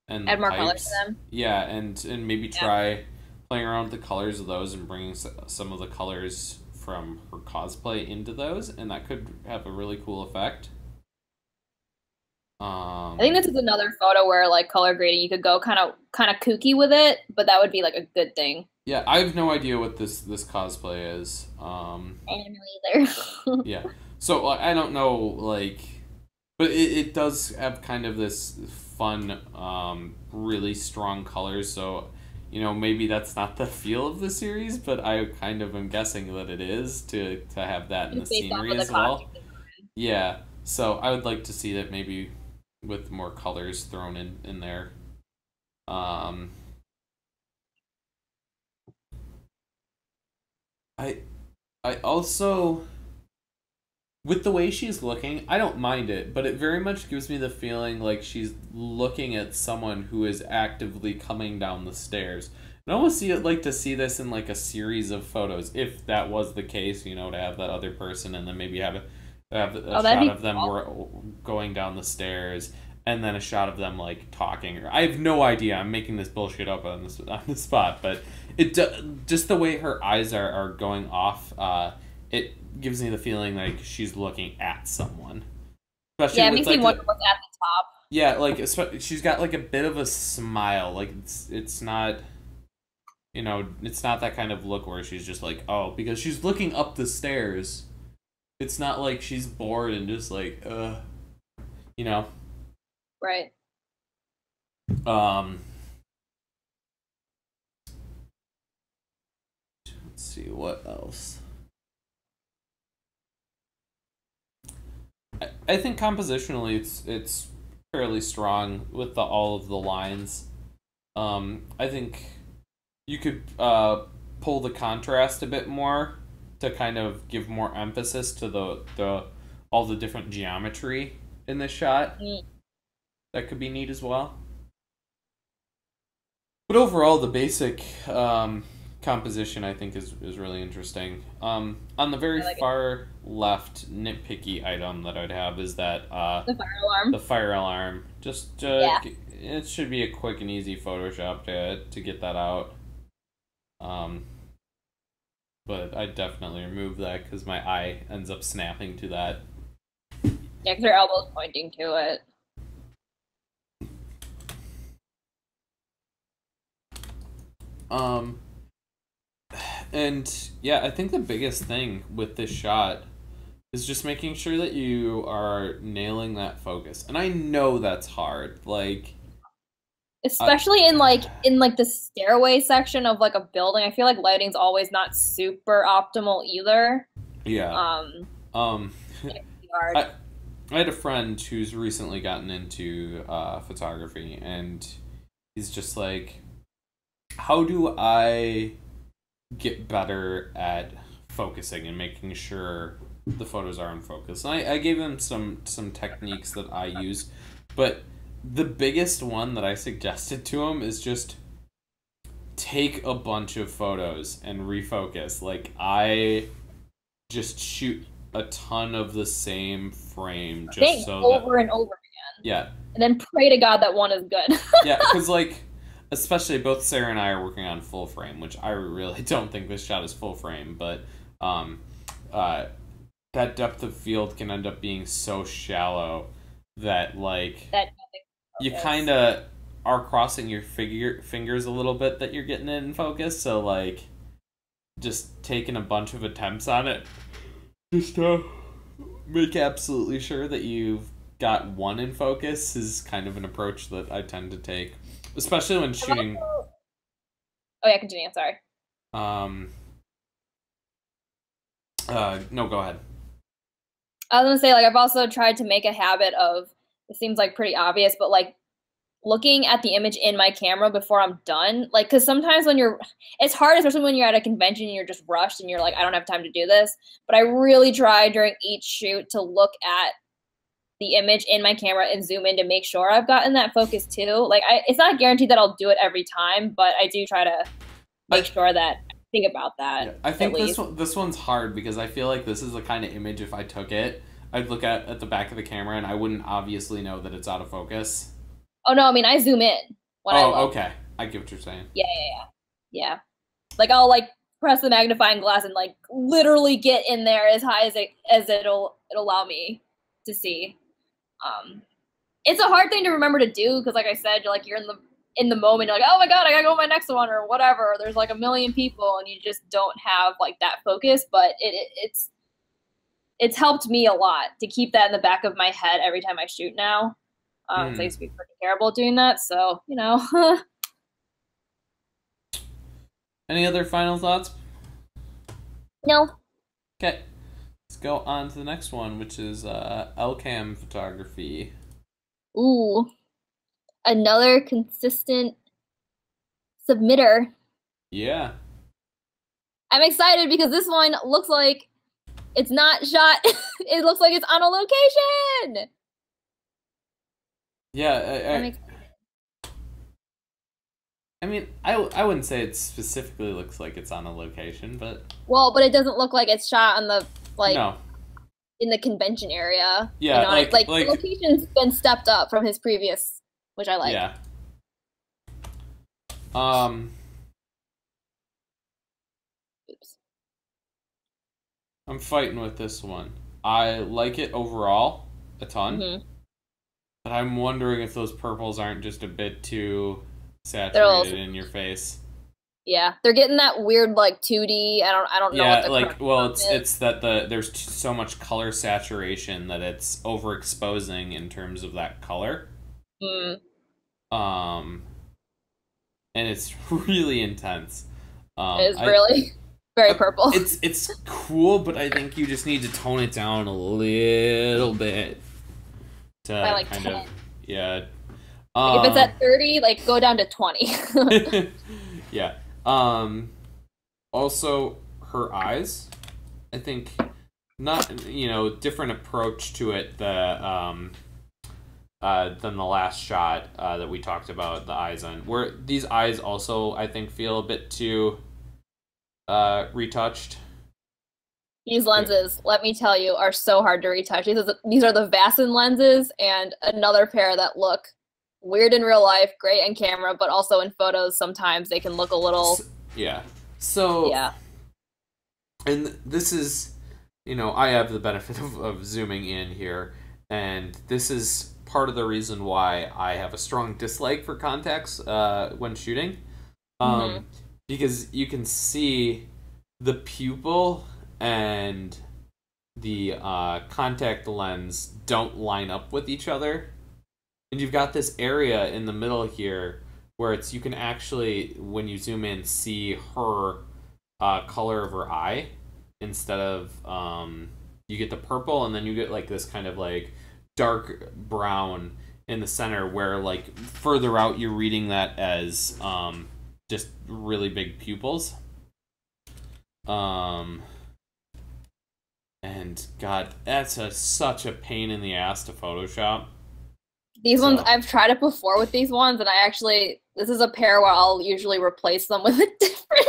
and the Add more color to pipes. them. Yeah, and maybe Yeah. try playing around with the colors of those and bringing some of the colors from her cosplay into those, and that could have a really cool effect. I think Um, this is another photo where like color grading, you could go kind of kooky with it, but that would be like a good thing. yeah, I have no idea what this cosplay is. I don't know either. Yeah, so I don't know, like, but it does have kind of this fun, really strong colors. So, maybe that's not the feel of the series, but I kind of am guessing that it is to have that in the Just based off scenery of the as well. costume design. Yeah, so I would like to see that maybe with more colors thrown in there. Um, I I also with the way she's looking, I don't mind it, but it very much gives me the feeling like she's looking at someone who is actively coming down the stairs. And I almost like to see this in like a series of photos, if that was the case, you know, to have that other person and then maybe have a shot of them going down the stairs and then a shot of them like talking. I have no idea. I'm making this bullshit up on the spot, but just the way her eyes are going off. It gives me the feeling like she's looking at someone. Especially yeah, it makes me wonder what's at the top. Yeah, like she's got like a bit of a smile. Like it's not, you know, it's not that kind of look where she's just like, oh, because she's looking up the stairs. It's not like she's bored and just like, you know. Right. Let's see what else. I think compositionally it's fairly strong with all of the lines. I think you could pull the contrast a bit more to kind of give more emphasis to the all the different geometry in this shot. That could be neat as well. But overall, the basic composition I think is really interesting. On the very far left nitpicky item that I'd have is that the fire alarm. The fire alarm. Just it should be a quick and easy Photoshop to get that out. But I definitely remove that because my eye ends up snapping to that. Yeah, because her elbow's pointing to it. And yeah, I think the biggest thing with this shot is just making sure that you are nailing that focus. And I know that's hard. Like, especially in the stairway section of like a building, I feel like lighting's always not super optimal either. Yeah. Hard. I had a friend who's recently gotten into photography, and he's just like, how do I get better at focusing and making sure the photos are in focus? And I gave him some techniques that I use, but the biggest one that I suggested to him is just take a bunch of photos and refocus. Like, I just shoot a ton of the same frame just over and over again. Yeah. And then pray to God that one is good. Yeah, because like, especially both Sarah and I are working on full frame, which I really don't think this shot is full frame, but that depth of field can end up being so shallow that like you kind of are crossing your fingers a little bit that you're getting it in focus. So like, just taking a bunch of attempts on it, just to make absolutely sure that you've got one in focus is kind of an approach that I tend to take. Especially when shooting. Oh yeah, continue. Sorry. No, go ahead. I was gonna say, like, I've also tried to make a habit of, it seems like pretty obvious, but like looking at the image in my camera before I'm done. Like, because sometimes it's hard, especially when you're at a convention and you're just rushed and you're like, I don't have time to do this. But I really try during each shoot to look at the image in my camera and zoom in to make sure I've gotten that focus too. Like, it's not guaranteed that I'll do it every time, but I do try to make sure that I think about that. Yeah, I think this one's hard because I feel like this is the kind of image, if I took it, I'd look at the back of the camera and I wouldn't obviously know that it's out of focus. Oh no, I mean, I zoom in when I look. Okay. I get what you're saying. Yeah. Like, I'll like press the magnifying glass and like literally get in there as high as it'll allow me to see. It's a hard thing to remember to do because, like I said, you're in the moment. You're like, oh my god, I gotta go to my next one or whatever. There's like a million people, and you just don't have like that focus. But it's helped me a lot to keep that in the back of my head every time I shoot now. So I used to be pretty terrible at doing that. So Any other final thoughts? No. Okay. Let's go on to the next one, which is LCAM photography. Ooh. Another consistent submitter. Yeah. I'm excited because this one looks like It's not shot. It looks like it's on a location. Yeah, I'm I mean, I wouldn't say it specifically looks like it's on a location, but Well, but it doesn't look like it's shot on the like no. in the convention area. You Yeah, know, and it's like the like location's been stepped up from his previous, which I like. yeah. Um, Oops. I'm fighting with this one. I like it overall a ton, Hmm. but I'm wondering if those purples aren't just a bit too They're all saturated in your face. yeah, they're getting that weird like 2D. I don't know what Yeah, the like correct well, term is. it's that there's so much color saturation that it's overexposing in terms of that color. Mm, Um, and it's really intense. it is I really very purple it's cool, but I think you just need to tone it down a little bit by to like kind 10. of yeah. Like if it's Um, at 30, like go down to 20. yeah. Um, also her eyes. I think not different approach to it than the last shot that we talked about the eyes on. Where these eyes also I think feel a bit too retouched. These lenses, let me tell you, are so hard to retouch. These are the Vasen lenses, and another pair that look weird in real life, great in camera, but also in photos. Sometimes they can look a little, Yeah. So, yeah. and this is, I have the benefit of zooming in here, and this is part of the reason why I have a strong dislike for contacts when shooting. Hmm. Um, because you can see the pupil and the contact lens don't line up with each other. And you've got this area in the middle here where you can actually, when you zoom in, see her color of her eye instead of you get the purple and then you get like this kind of like dark brown in the center where like further out you're reading that as just really big pupils. Um, and God, that's such a pain in the ass to Photoshop. These ones, So I've tried it before with these ones, and this is a pair where I'll usually replace them with a different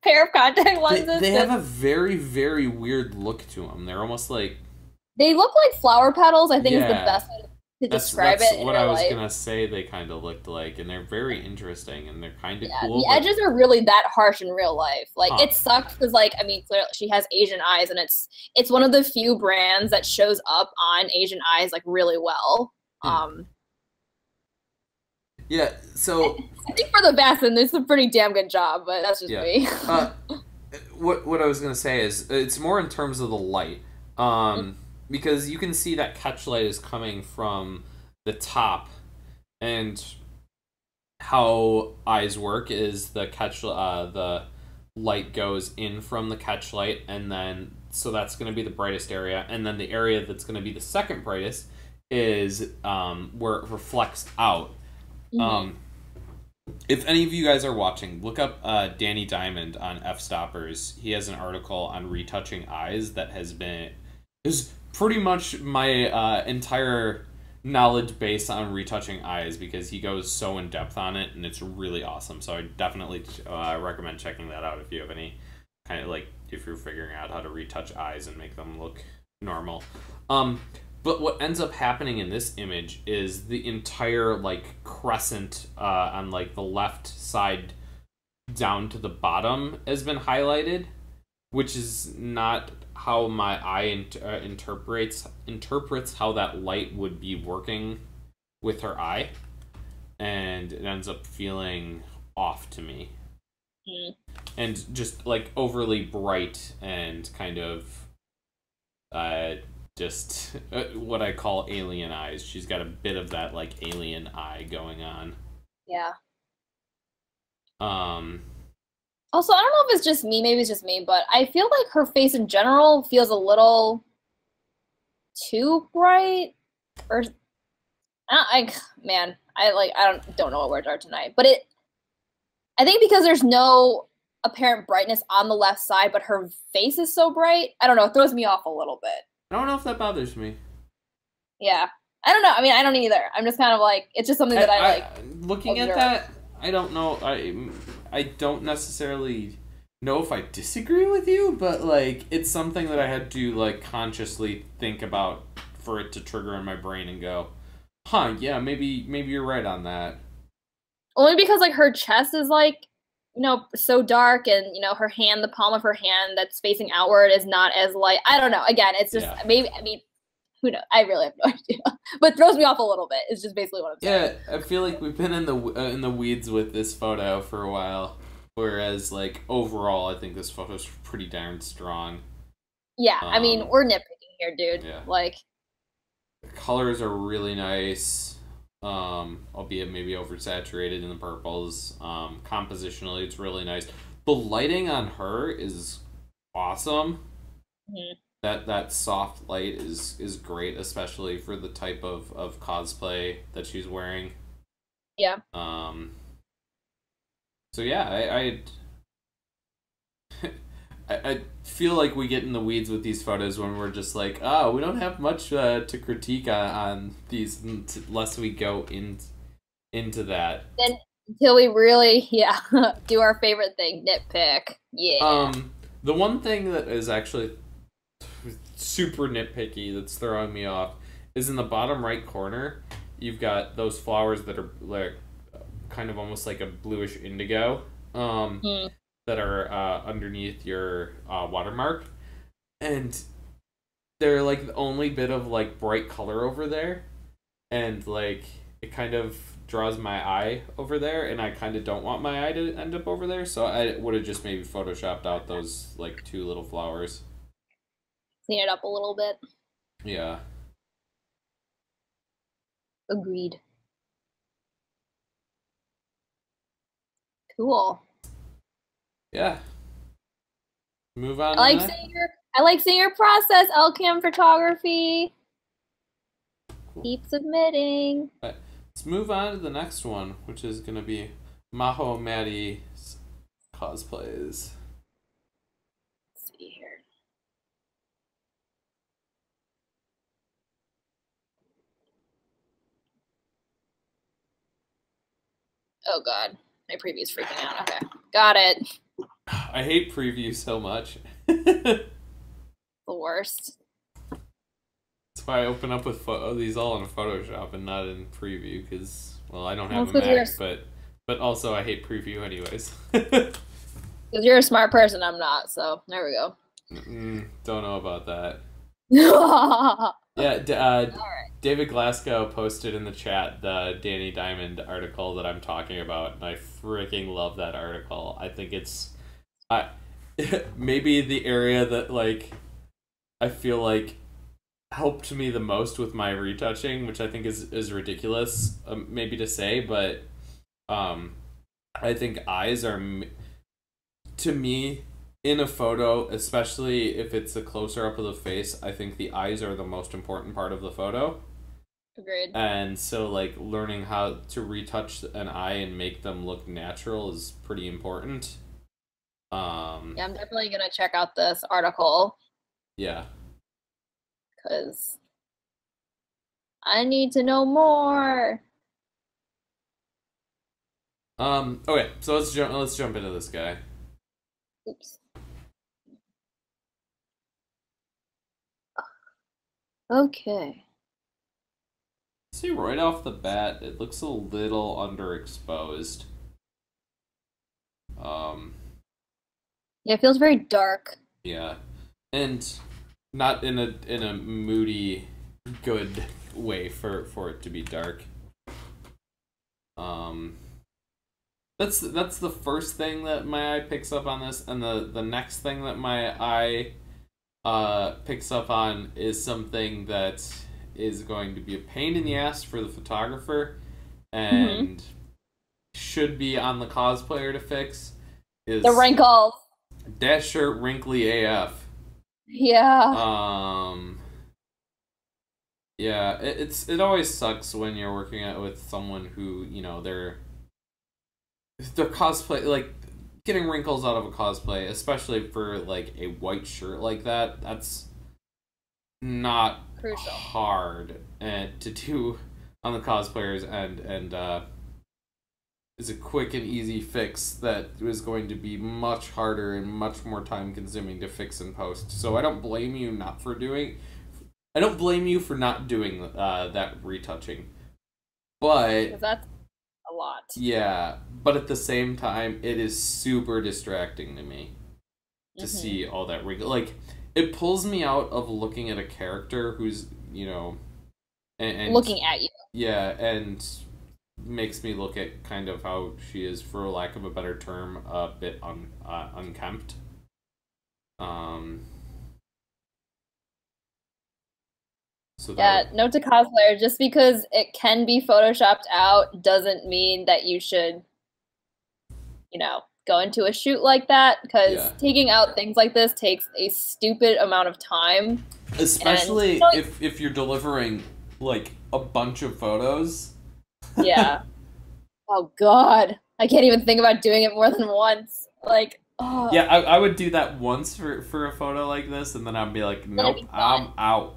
pair of contact lenses. they have a very very weird look to them. They're almost like They look like flower petals, I think is the yeah. best way to describe That's it in what I real was life. gonna say. They kind of looked like, and they're very interesting, and they're kind of Yeah, cool. the But edges are really that harsh in real life. Like huh? it sucks because, like, I mean, clearly she has Asian eyes, and it's one of the few brands that shows up on Asian eyes like really well. Hmm. Um, Yeah. So I think for the Bassin, it's a pretty damn good job, but that's just yeah. me. What I was gonna say is it's more in terms of the light, um, because you can see that catch light is coming from the top, and how eyes work is the light goes in from the catch light, and then so that's going to be the brightest area, and then the area that's going to be the second brightest is where it reflects out. Mhm. Um, if any of you guys are watching, look up Danny Diamond on F Stoppers. He has an article on retouching eyes that is pretty much my entire knowledge base on retouching eyes because he goes so in depth on it and it's really awesome. So I definitely recommend checking that out if you have any kind of like if you're figuring out how to retouch eyes and make them look normal. But what ends up happening in this image is the entire like crescent on like the left side down to the bottom has been highlighted, which is not how my eye interprets how that light would be working with her eye, and it ends up feeling off to me Mhm. and just like overly bright and kind of uh just what I call alien eyes. She's got a bit of that like alien eye going on. Yeah. Um, Also, I don't know if it's just me, maybe it's just me, but I feel like her face in general feels a little too bright. Or man, I don't know what words are tonight. But I think because there's no apparent brightness on the left side, but her face is so bright. I don't know. It throws me off a little bit. I don't know if that bothers me. Yeah. I don't know. I mean, I don't either. I'm just kind of like, it's just something that I like. Looking observe. at that, I don't know. I don't necessarily know if I disagree with you, but like it's something that I had to like consciously think about for it to trigger in my brain and go, huh, yeah, maybe you're right on that. Only because like her chest is like, so dark, and her hand, the palm of her hand that's facing outward is not as light. I don't know. Again, it's just maybe. I mean, who knows? I really have no idea. But throws me off a little bit. It's just basically what I'm saying. Yeah, I feel like we've been in the weeds with this photo for a while, whereas like overall, I think this photo's pretty darn strong. Yeah, I mean, we're nitpicking here, dude. Yeah. Like, the colors are really nice, albeit maybe oversaturated in the purples. Compositionally, it's really nice. The lighting on her is awesome. mm-hmm. That soft light is great, especially for the type of cosplay that she's wearing. Yeah. So yeah, I feel like we get in the weeds with these photos when we're just like, oh, we don't have much to critique on these unless we go into that. Then until we really, do our favorite thing, nitpick. Yeah. The one thing that is actually super nitpicky that's throwing me off is in the bottom right corner. You've got those flowers that are like kind of almost like a bluish indigo. That are underneath your watermark, and they're like the only bit of like bright color over there, and like it kind of draws my eye over there, and I kind of don't want my eye to end up over there, so I would have just maybe photoshopped out those like two little flowers. Clean it up a little bit. Yeah. Agreed. Cool. Yeah. Move on. I like seeing your process, LCAM photography. Cool. Keep submitting. Right. Let's move on to the next one, which is gonna be Maho Maddie's cosplays. Let's see here. Oh god, my preview's freaking out. Okay, got it. I hate preview so much. The worst. That's why I open up with these all in Photoshop and not in preview, because, well, I don't have a Mac, but also I hate preview anyways. Because you're a smart person, I'm not, so there we go. Don't know about that. All Yeah, David Glasgow posted in the chat the Danny Diamond article that I'm talking about, and I freaking love that article. I think it's maybe the area that, like, I feel like helped me the most with my retouching, which I think is ridiculous, maybe to say, but I think eyes are, to me, in a photo, especially if it's a closer up of the face, I think the eyes are the most important part of the photo. Agreed. And so, like, learning how to retouch an eye and make them look natural is pretty important. Yeah, I'm definitely gonna check out this article. Yeah. Because I need to know more. Okay, so let's jump into this guy. Oops. Okay. See, right off the bat, it looks a little underexposed. Yeah, it feels very dark. Yeah, and not in a moody, good way for it to be dark. That's the first thing that my eye picks up on this, and the next thing that my eye picks up on is something that is going to be a pain in the ass for the photographer, and should be on the cosplayer to fix. Is the wrinkles. That shirt wrinkly AF. Yeah. Yeah, it always sucks when you're working with someone who, you know, their cosplay, like, getting wrinkles out of a cosplay, especially for like a white shirt like that, that's not Crucial. hard to do on the cosplayer's end, and is a quick and easy fix that was going to be much harder and much more time consuming to fix in post. So I don't blame you for not doing that retouching. But that's a lot. Yeah, but at the same time, it is super distracting to me to see all that wrinkle. Like, it pulls me out of looking at a character who's, and looking at you. Yeah, and makes me look at kind of how she is, for lack of a better term, a bit unkempt. So note to cosplayer, just because it can be photoshopped out doesn't mean that you should, go into a shoot like that, because taking out things like this takes a stupid amount of time. Especially if you're delivering, like, a bunch of photos. Yeah. Oh, God. I can't even think about doing it more than once. Like, oh. Yeah, I would do that once for a photo like this, and then I'd be like, nope, I'm out.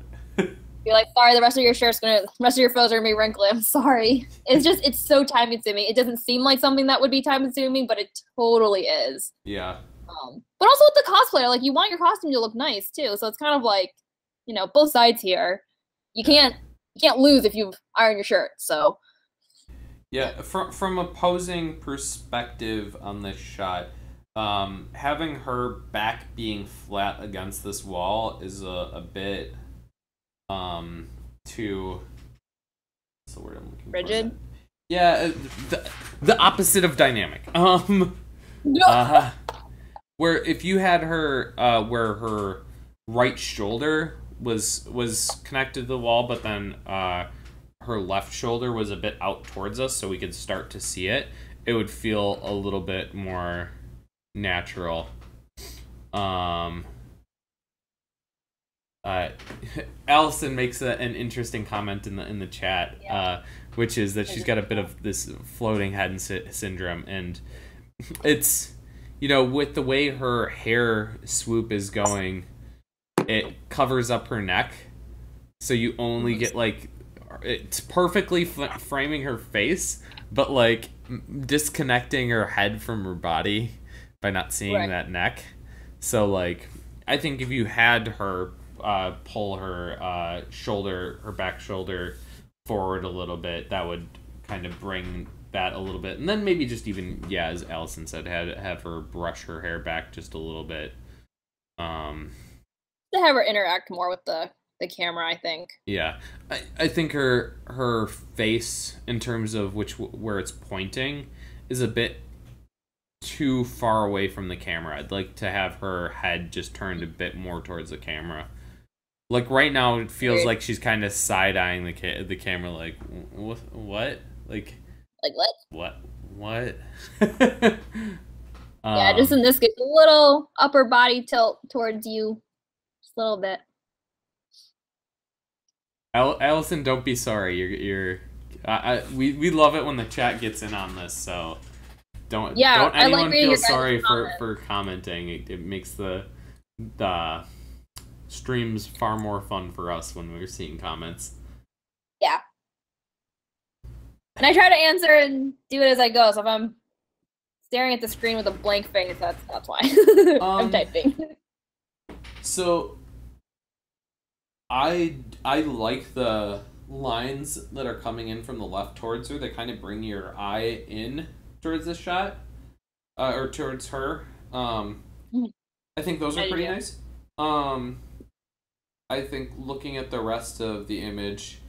You're like, sorry, the rest of your photos are gonna be wrinkly. I'm sorry. It's so time consuming. It doesn't seem like something that would be time consuming, but it totally is. Yeah. But also with the cosplayer, like, you want your costume to look nice too. So it's kind of like, both sides here. You can't lose if you've ironed your shirt. So. Yeah, from a posing perspective on this shot, having her back being flat against this wall is a bit too, what's the word I'm looking for? Rigid? Yeah, the opposite of dynamic. Where if you had her where her right shoulder was connected to the wall, but then her left shoulder was a bit out towards us so we could start to see it, it would feel a little bit more natural. Allison makes an interesting comment in the chat, which is that she's got a bit of this floating head syndrome, and it's, with the way her hair swoop is going, it covers up her neck, so you only get, like, it's perfectly framing her face, but, like, disconnecting her head from her body by not seeing that neck. So, like, I think if you had her pull her her back shoulder forward a little bit, that would kind of bring that a little bit, and then maybe just even, as Allison said, have her brush her hair back just a little bit. To have her interact more with the camera, I think. Yeah, I think her face, in terms of where it's pointing, is a bit too far away from the camera. I'd like to have her head just turned a bit more towards the camera. Like, right now, it feels like she's kind of side-eyeing the camera, like, what? Like what? What? Yeah, just in this case, a little upper body tilt towards you. Just a little bit. Allison, don't be sorry. We love it when the chat gets in on this, so don't anyone feel sorry for commenting. It makes the streams far more fun for us when we're seeing comments. Yeah. And I try to answer and do it as I go, so if I'm staring at the screen with a blank face, that's why. I'm typing. So I like the lines that are coming in from the left towards her. They kind of bring your eye in towards this shot, or towards her. I think those are pretty nice. I think looking at the rest of the image,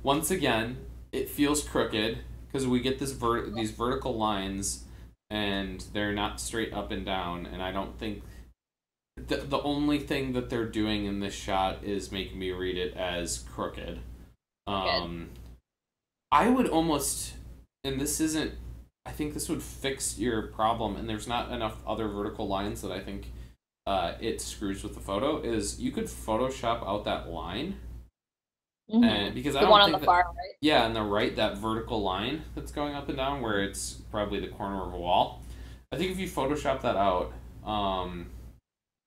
once again, it feels crooked because we get these vertical lines, and they're not straight up and down. And I don't think the only thing that they're doing in this shot is making me read it as crooked. I would almost, and this isn't, I think this would fix your problem, and there's not enough other vertical lines that I think it screws with the photo, is you could Photoshop out that line. And because I don't one think on the far right. Yeah, on the right, that vertical line that's going up and down, where it's probably the corner of a wall. I think if you Photoshop that out,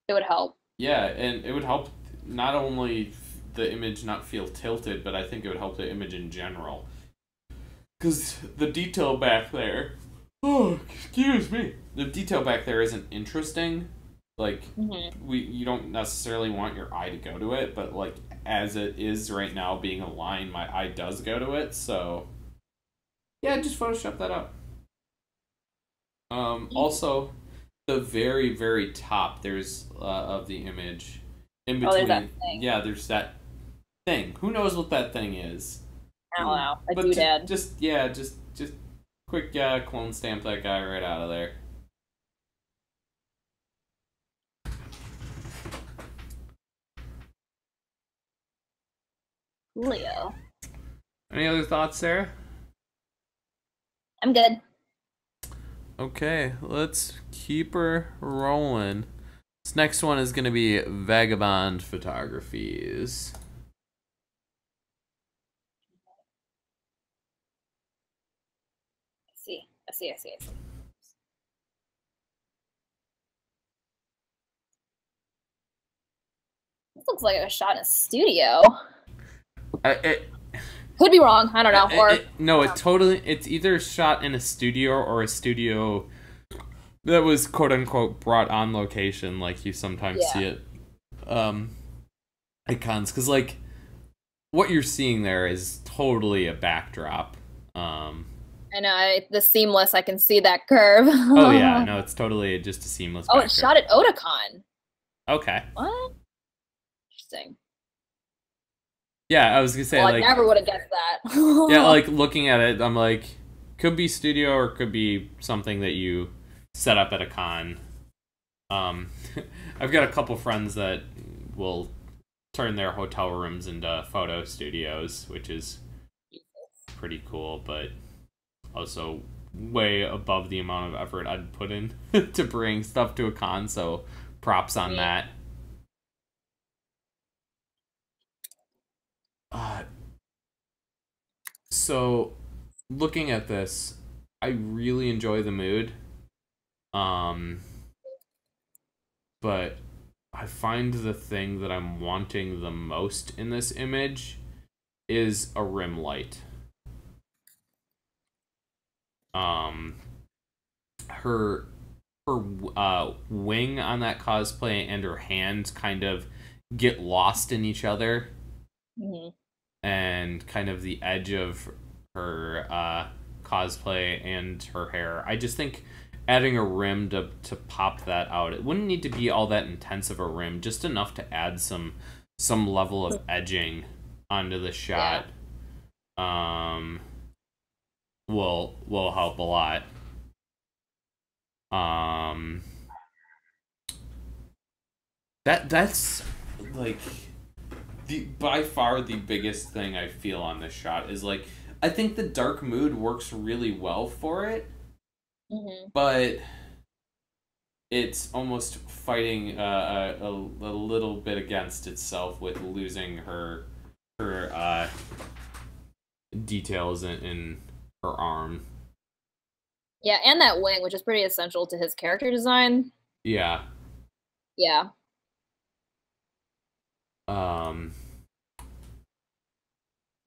It would help. yeah, and it would help not only the image not feel tilted, but I think it would help the image in general. Because the detail back there, oh, excuse me, the detail back there isn't interesting. Like, you don't necessarily want your eye to go to it, but like as it is right now, being a line, my eye does go to it. So yeah, just Photoshop that out. Also, the very very top there's of the image in Oh, there's between. that thing. Yeah, there's that thing. Who knows what that thing is? I don't know. A But doodad. just quick clone stamp that guy right out of there. Leo. Any other thoughts, Sarah? I'm good. Okay, let's keep her rolling. This next one is going to be Vagabond Photographies. I see. This looks like it was shot in a studio. Could be wrong. I don't know. No, it's either shot in a studio or a studio that was quote unquote brought on location, like you sometimes see it at cons. Because like what you're seeing there is totally a backdrop. I know, the seamless, I can see that curve. Oh yeah, no, it's totally just a seamless backdrop. It's shot at Otakon. Okay. What? Interesting. Yeah, I was gonna say, I never would have guessed that. Yeah, like looking at it, I'm like, could be studio or could be something that you set up at a con. I've got a couple friends that will turn their hotel rooms into photo studios, which is pretty cool, but also way above the amount of effort I'd put in to bring stuff to a con, so props on that. So looking at this, I really enjoy the mood. But I find the thing that I'm wanting the most in this image is a rim light. Her wing on that cosplay and her hands kind of get lost in each other. And kind of the edge of her cosplay and her hair. I just think adding a rim to pop that out. It wouldn't need to be all that intense of a rim, just enough to add some level of edging onto the shot. Will help a lot. That's like by far the biggest thing I feel on this shot is like I think the dark mood works really well for it, but it's almost fighting a little bit against itself with losing her details in her arm. Yeah, and that wing, which is pretty essential to his character design. Yeah. Yeah.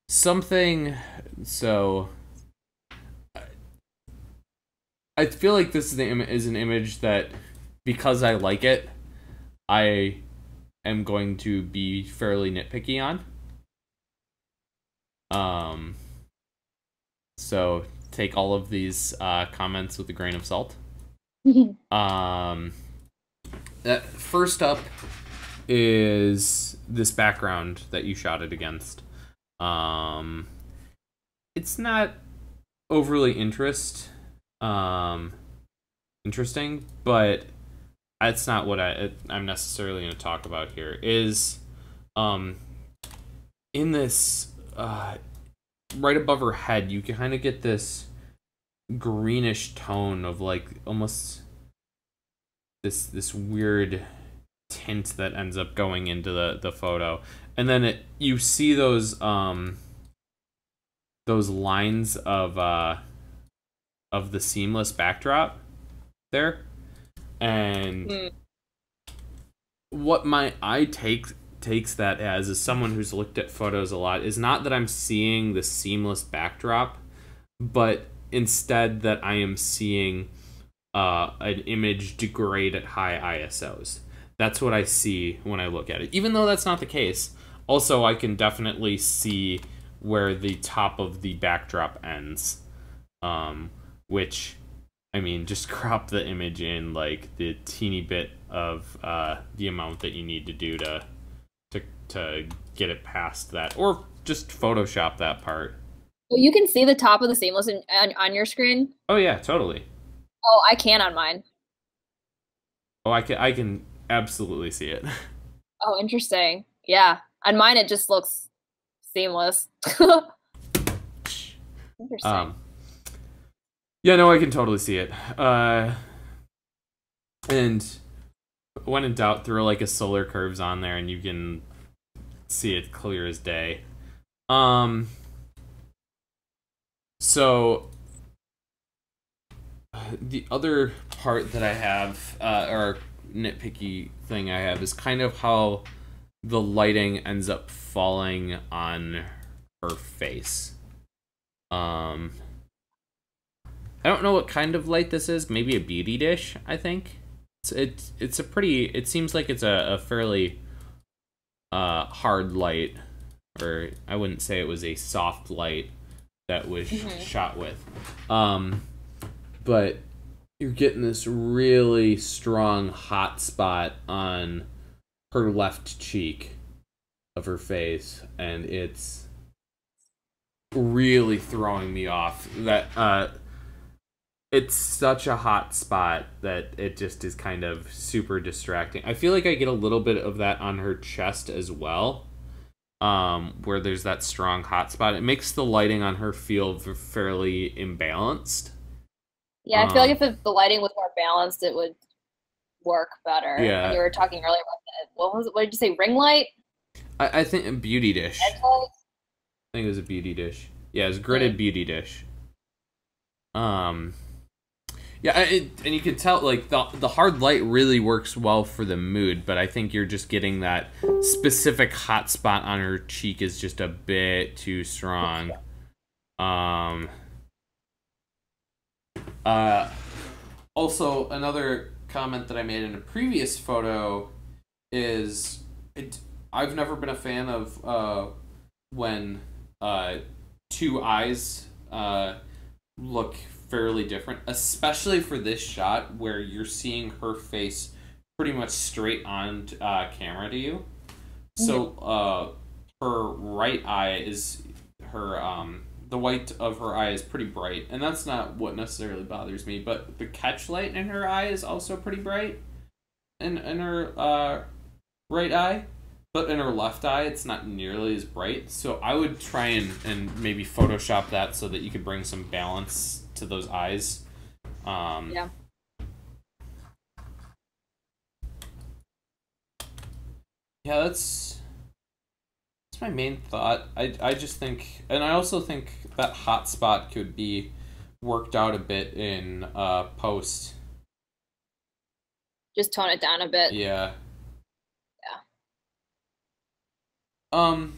Something, so I feel like this is an image that, because I like it, I am going to be fairly nitpicky on. So take all of these comments with a grain of salt. First up is this background that you shot it against. It's not overly interesting, but that's not what I'm necessarily going to talk about here. Is in this right above her head, you can kind of get this greenish tone of like almost this weird tint that ends up going into the photo, and then you see those lines of the seamless backdrop, there. And Hmm. what my eye takes that as someone who's looked at photos a lot is not that I'm seeing the seamless backdrop, but instead that I am seeing an image degrade at high ISOs. That's what I see when I look at it. Even though that's not the case, also I can definitely see where the top of the backdrop ends. Which, I mean, just crop the image in like the teeny bit of the amount that you need to do to get it past that, or just Photoshop that part. Well, you can see the top of the seamless on your screen. Oh yeah, totally. Oh, I can on mine. Oh, I can absolutely see it. Oh, interesting. Yeah, on mine it just looks seamless. Interesting. um, yeah, no, I can totally see it. And when in doubt, throw like a solar curves on there, and you can see it clear as day. So the other part that I have, or nitpicky thing I have, is kind of how the lighting ends up falling on her face. I don't know what kind of light this is. Maybe a beauty dish, I think. It's a pretty. It seems like it's a fairly hard light, or I wouldn't say it was a soft light that was shot with. But you're getting this really strong hot spot on her left cheek of her face, and it's really throwing me off. That it's such a hot spot that it just is kind of super distracting. I feel like I get a little bit of that on her chest as well, where there's that strong hot spot. It makes the lighting on her feel fairly imbalanced. Yeah, I feel like if the lighting was more balanced, it would work better. And Yeah, you were talking earlier about what was it? What did you say? Ring light? I think a beauty dish. Edge light? I think it was a beauty dish. Yeah, it was gridded beauty dish. Um, yeah, and you can tell like the hard light really works well for the mood, but I think you're just getting that specific hot spot on her cheek is just a bit too strong. Um, uh, Also, another comment that I made in a previous photo is I've never been a fan of when two eyes look fairly different, especially for this shot where you're seeing her face pretty much straight on camera to you. So her right eye is her the white of her eye is pretty bright, and that's not what necessarily bothers me. But the catch light in her eye is also pretty bright, in her right eye. But in her left eye, it's not nearly as bright. So I would try and maybe Photoshop that so that you could bring some balance to those eyes. Yeah. Yeah, that's my main thought. I just think, and I also think that hot spot could be worked out a bit in post. Just tone it down a bit. Yeah. Yeah. Um.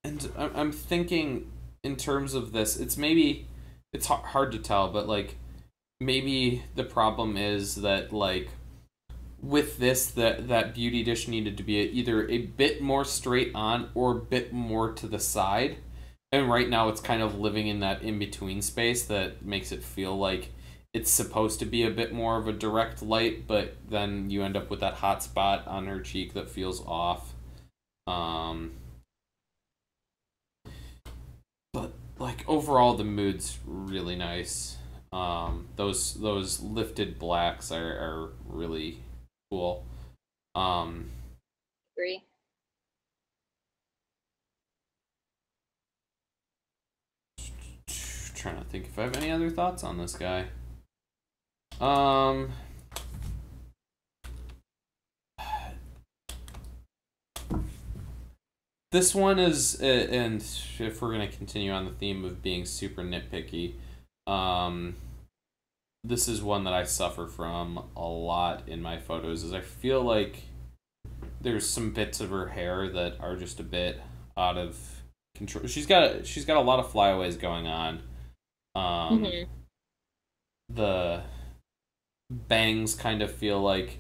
And I'm thinking in terms of this, it's hard to tell, but like maybe the problem is that like with this that beauty dish needed to be either a bit more straight on or a bit more to the side, and right now it's kind of living in that in between space that makes it feel like it's supposed to be a bit more of a direct light, but then you end up with that hot spot on her cheek that feels off. But like overall the mood's really nice. Those lifted blacks are really cool. Um, Agree. Trying to think if I have any other thoughts on this guy. Um, this one is, and if we're gonna continue on the theme of being super nitpicky, Um, this is one that I suffer from a lot in my photos. Is I feel like there's some bits of her hair that are just a bit out of control. She's got a lot of flyaways going on. Hmm. The bangs kind of feel like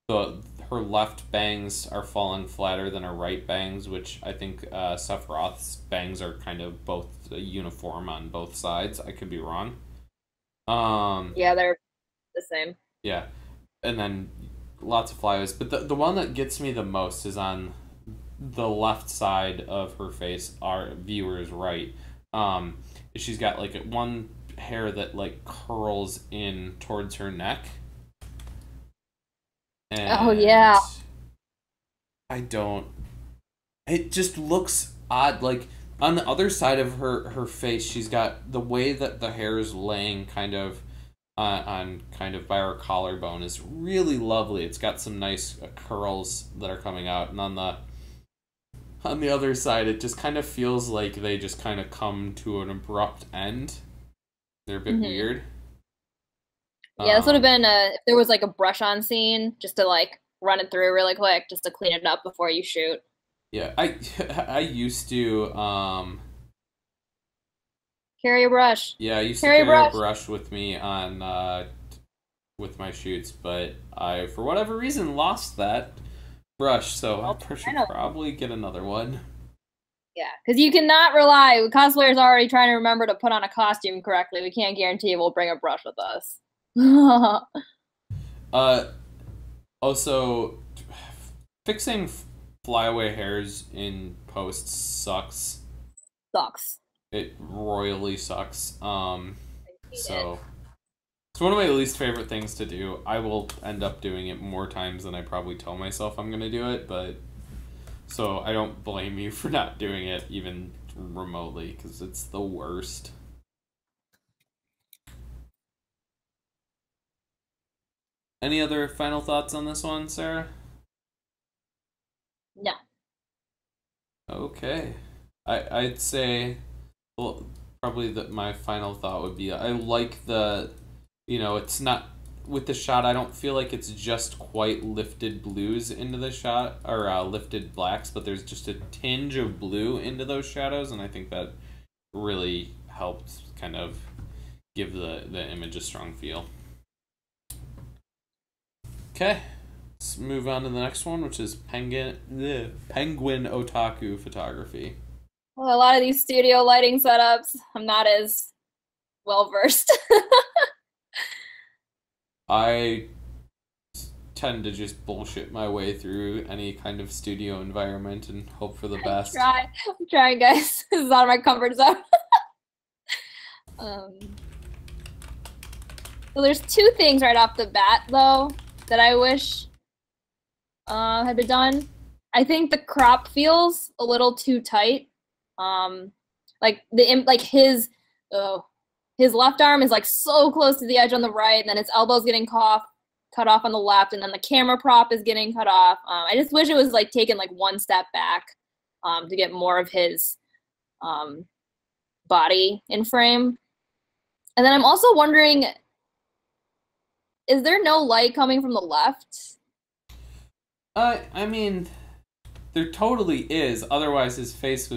the her left bangs are falling flatter than her right bangs, which I think Sephiroth's bangs are kind of both uniform on both sides. I could be wrong. Um, Yeah, they're the same. yeah, and then lots of flyaways, but the one that gets me the most is on the left side of her face. Our viewer's right. Um, she's got like one hair that like curls in towards her neck, Oh and yeah. I don't. It just looks odd. Like on the other side of her face, she's got the way that the hair is laying, kind of on kind of by her collarbone, is really lovely. It's got some nice curls that are coming out, and on the other side, it just kind of feels like they just kind of come to an abrupt end. They're a bit Hmm. weird. Yeah, this would have Um, been if there was like a brush on scene, just to like run it through really quick, just to clean it up before you shoot. yeah, I I used to Carry a brush. yeah, I used to Carry a carry a brush. brush with me on with my shoots, but I for whatever reason lost that brush, so Well, I I should know. probably get another one. Yeah, because you cannot rely. Cosplayers already trying to remember to put on a costume correctly. We can't guarantee we'll bring a brush with us. Uh, also, fixing flyaway hairs in post sucks. Sucks. It royally sucks. Hate it. So it's one of my least favorite things to do. I will end up doing it more times than I probably tell myself I'm gonna do it, but so I don't blame you for not doing it even remotely because it's the worst. Any other final thoughts on this one, Sarah? No. Okay. I'd say well probably that my final thought would be I like the it's not with the shot I don't feel like it's just quite lifted blues into the shot or lifted blacks, but there's just a tinge of blue into those shadows, and I think that really helped kind of give the image a strong feel. Okay. Let's move on to the next one, which is penguin otaku photography. Well, a lot of these studio lighting setups, I'm not as well versed. I tend to just bullshit my way through any kind of studio environment and hope for the best. I'm trying, guys. This is out of my comfort zone. Um, so there's two things right off the bat, though, that I wish had been done. I think the crop feels a little too tight. Um, like uh, his left arm is like so close to the edge on the right, and then his elbow's getting cut off on the left, and then the camera prop is getting cut off. I just wish it was like taken like one step back to get more of his um, body in frame. And then I'm also wondering, is there no light coming from the left? I mean, there totally is. Otherwise, his face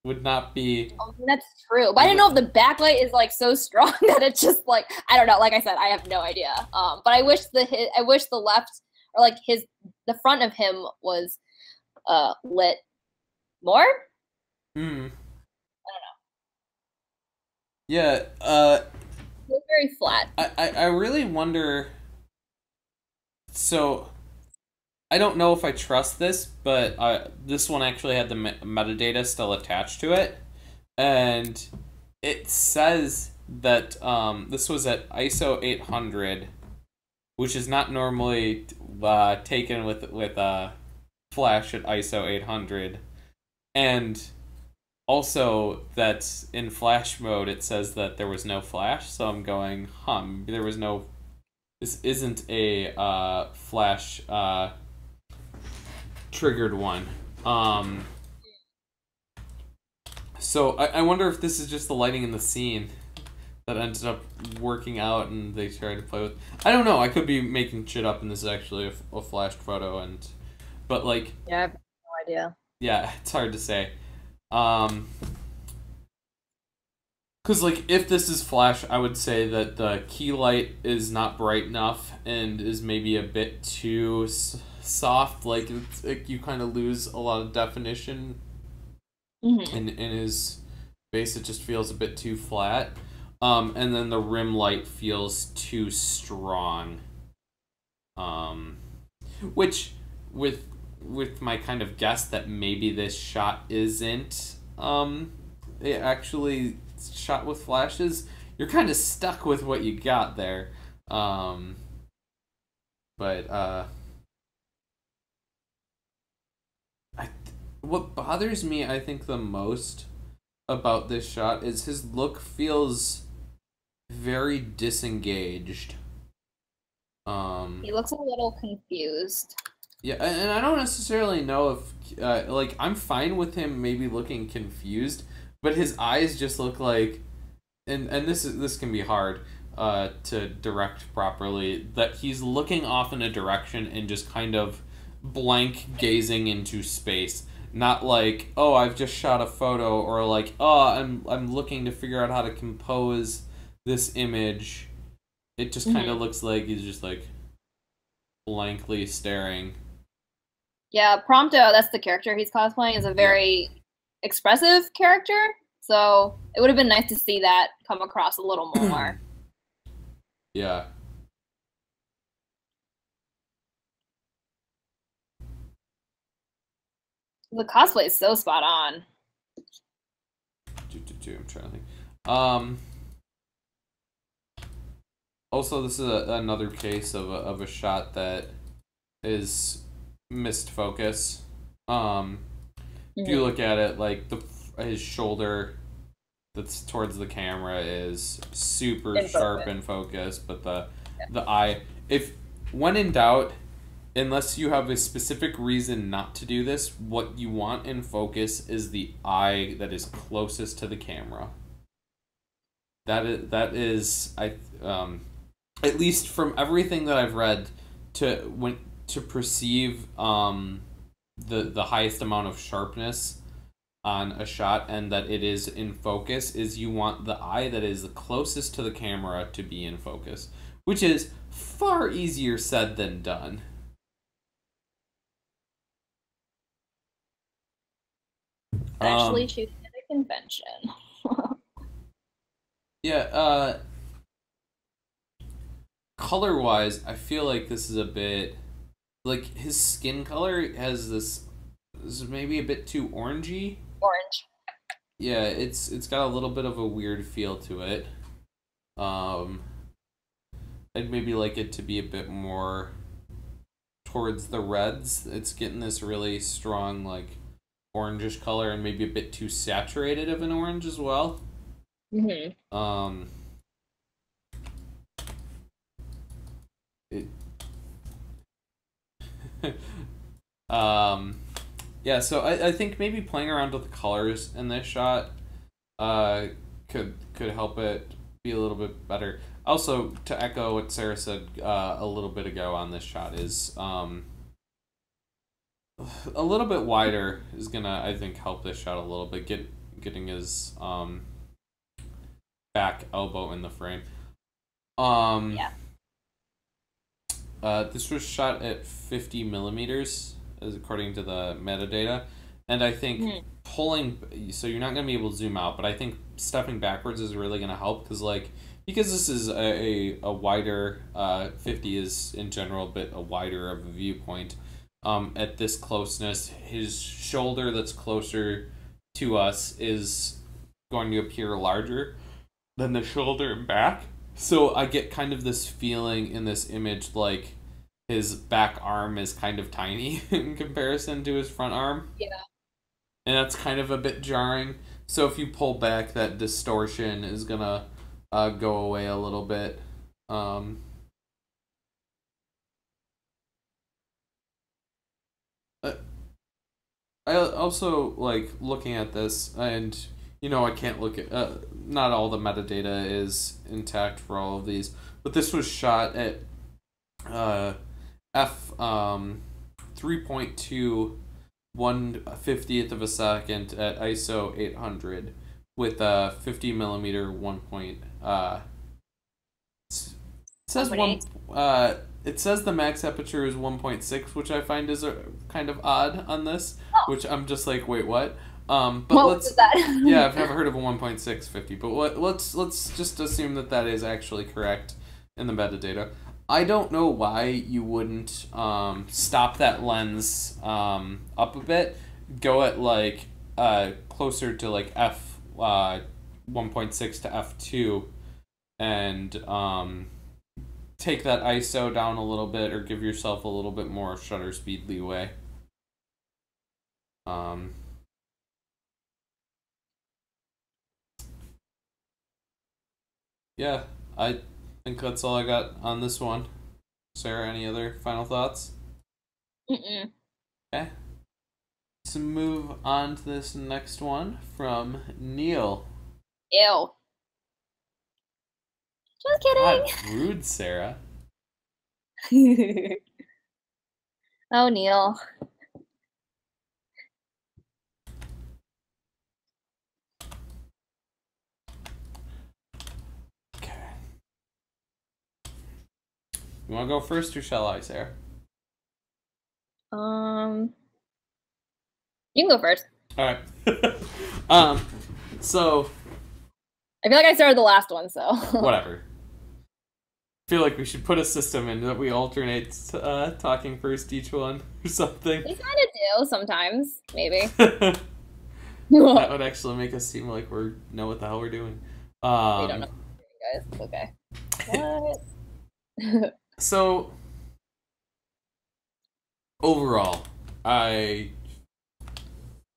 would not be. Oh, that's true. But I didn't know if the backlight is like so strong that it's just like I don't know. Like I said, I have no idea. But I wish the left or like the front of him was lit more. Hmm. Yeah. It's very flat. I really wonder. So I don't know if I trust this, but this one actually had the metadata still attached to it, and it says that this was at ISO 800, which is not normally taken with flash at ISO 800, and also that in flash mode it says that there was no flash. So I'm going, there was no. This isn't a flash triggered one. So I wonder if this is just the lighting in the scene. that ended up working out and they tried to play with. I don't know. I could be making shit up, and this is actually a flashed photo, and but like Yeah, I have no idea. yeah, it's hard to say. Um, Because, like, if this is Flash, I would say that the key light is not bright enough and is maybe a bit too soft. Like, you kind of lose a lot of definition Hmm. in his face. It just feels a bit too flat. And then the rim light feels too strong. Um, which, with my kind of guess that maybe this shot isn't it actually shot with flashes, you're kind of stuck with what you got there. Um, but I what bothers me, I think, the most about this shot is his look feels very disengaged. Um, He looks a little confused. yeah, and I don't necessarily know if like I'm fine with him maybe looking confused, but his eyes just look like, and this can be hard to direct properly, that he's looking off in a direction and just kind of blank gazing into space. Not like, oh, I've just shot a photo, or like, oh, I'm looking to figure out how to compose this image. It just kind of Hmm. looks like he's just like blankly staring. Yeah, Prompto, that's the character he's cosplaying, is a Yeah. very expressive character. So it would have been nice to see that come across a little more. Yeah. The cosplay is so spot on. I'm trying to think. Um. Also, this is another case of a shot that is missed focus. Um. If you Hmm. look at it, like his shoulder that's towards the camera is super In sharp focus. in focus, but Yeah. the eye, if when in doubt, unless you have a specific reason not to do this, what you want in focus is the eye that is closest to the camera. That is at least from everything that I've read, to perceive the highest amount of sharpness on a shot and that it is in focus, is you want the eye that is the closest to the camera to be in focus, which is far easier said than done. Especially Um, shooting at a convention. yeah, color wise, I feel like this is a bit like his skin color has this is maybe a bit too orangey. Orange. Yeah, it's got a little bit of a weird feel to it. Um, I'd maybe like it to be a bit more towards the reds. It's getting this really strong like orangish color and maybe a bit too saturated of an orange as well. Hmm. Um, it, um, yeah. So I think maybe playing around with the colors in this shot uh could help it be a little bit better. Also, to echo what Sarah said a little bit ago on this shot, is a little bit wider is gonna, I think, help this shot a little bit. Getting his back elbow in the frame. Um, Yeah. this was shot at 50 millimeters, as according to the metadata, and I think Hmm. pulling, so you're not gonna be able to zoom out, but I think stepping backwards is really gonna help because because this is a wider 50 is in general a bit a wider of a viewpoint. At this closeness, his shoulder that's closer to us is going to appear larger than the shoulder and back. So I get kind of this feeling in this image like his back arm is kind of tiny in comparison to his front arm. Yeah. And that's kind of a bit jarring. So if you pull back, that distortion is gonna go away a little bit. Um, uh, I also like looking at this, and I can't look at not all the metadata is intact for all of these, but this was shot at f 3.2 1/50th of a second at ISO 800 with a 50 millimeter 1 point. It says 1.8. It says the max aperture is 1.6, which I find is kind of odd on this. Oh. Which I'm just like, wait, what? But what was that? Yeah, I've never heard of a 1.650, but let's just assume that is actually correct in the metadata. I don't know why you wouldn't stop that lens up a bit, go at like closer to like f 1.6 to f2, and take that ISO down a little bit, or give yourself a little bit more shutter speed leeway. Yeah, I think that's all I got on this one. Sarah, any other final thoughts? Mm-mm. Okay. Let's move on to this next one from Neil. Ew. Just God, kidding. rude, Sarah. Oh, Neil. Okay. You want to go first, or shall I, Sarah? You can go first. All right. So I feel like I started the last one, so. whatever. I feel like we should put a system in that we alternate talking first each one or something. We kind of do sometimes, maybe. That would actually make us seem like we know what the hell we're doing. We don't know, guys. It's okay. What? So overall, I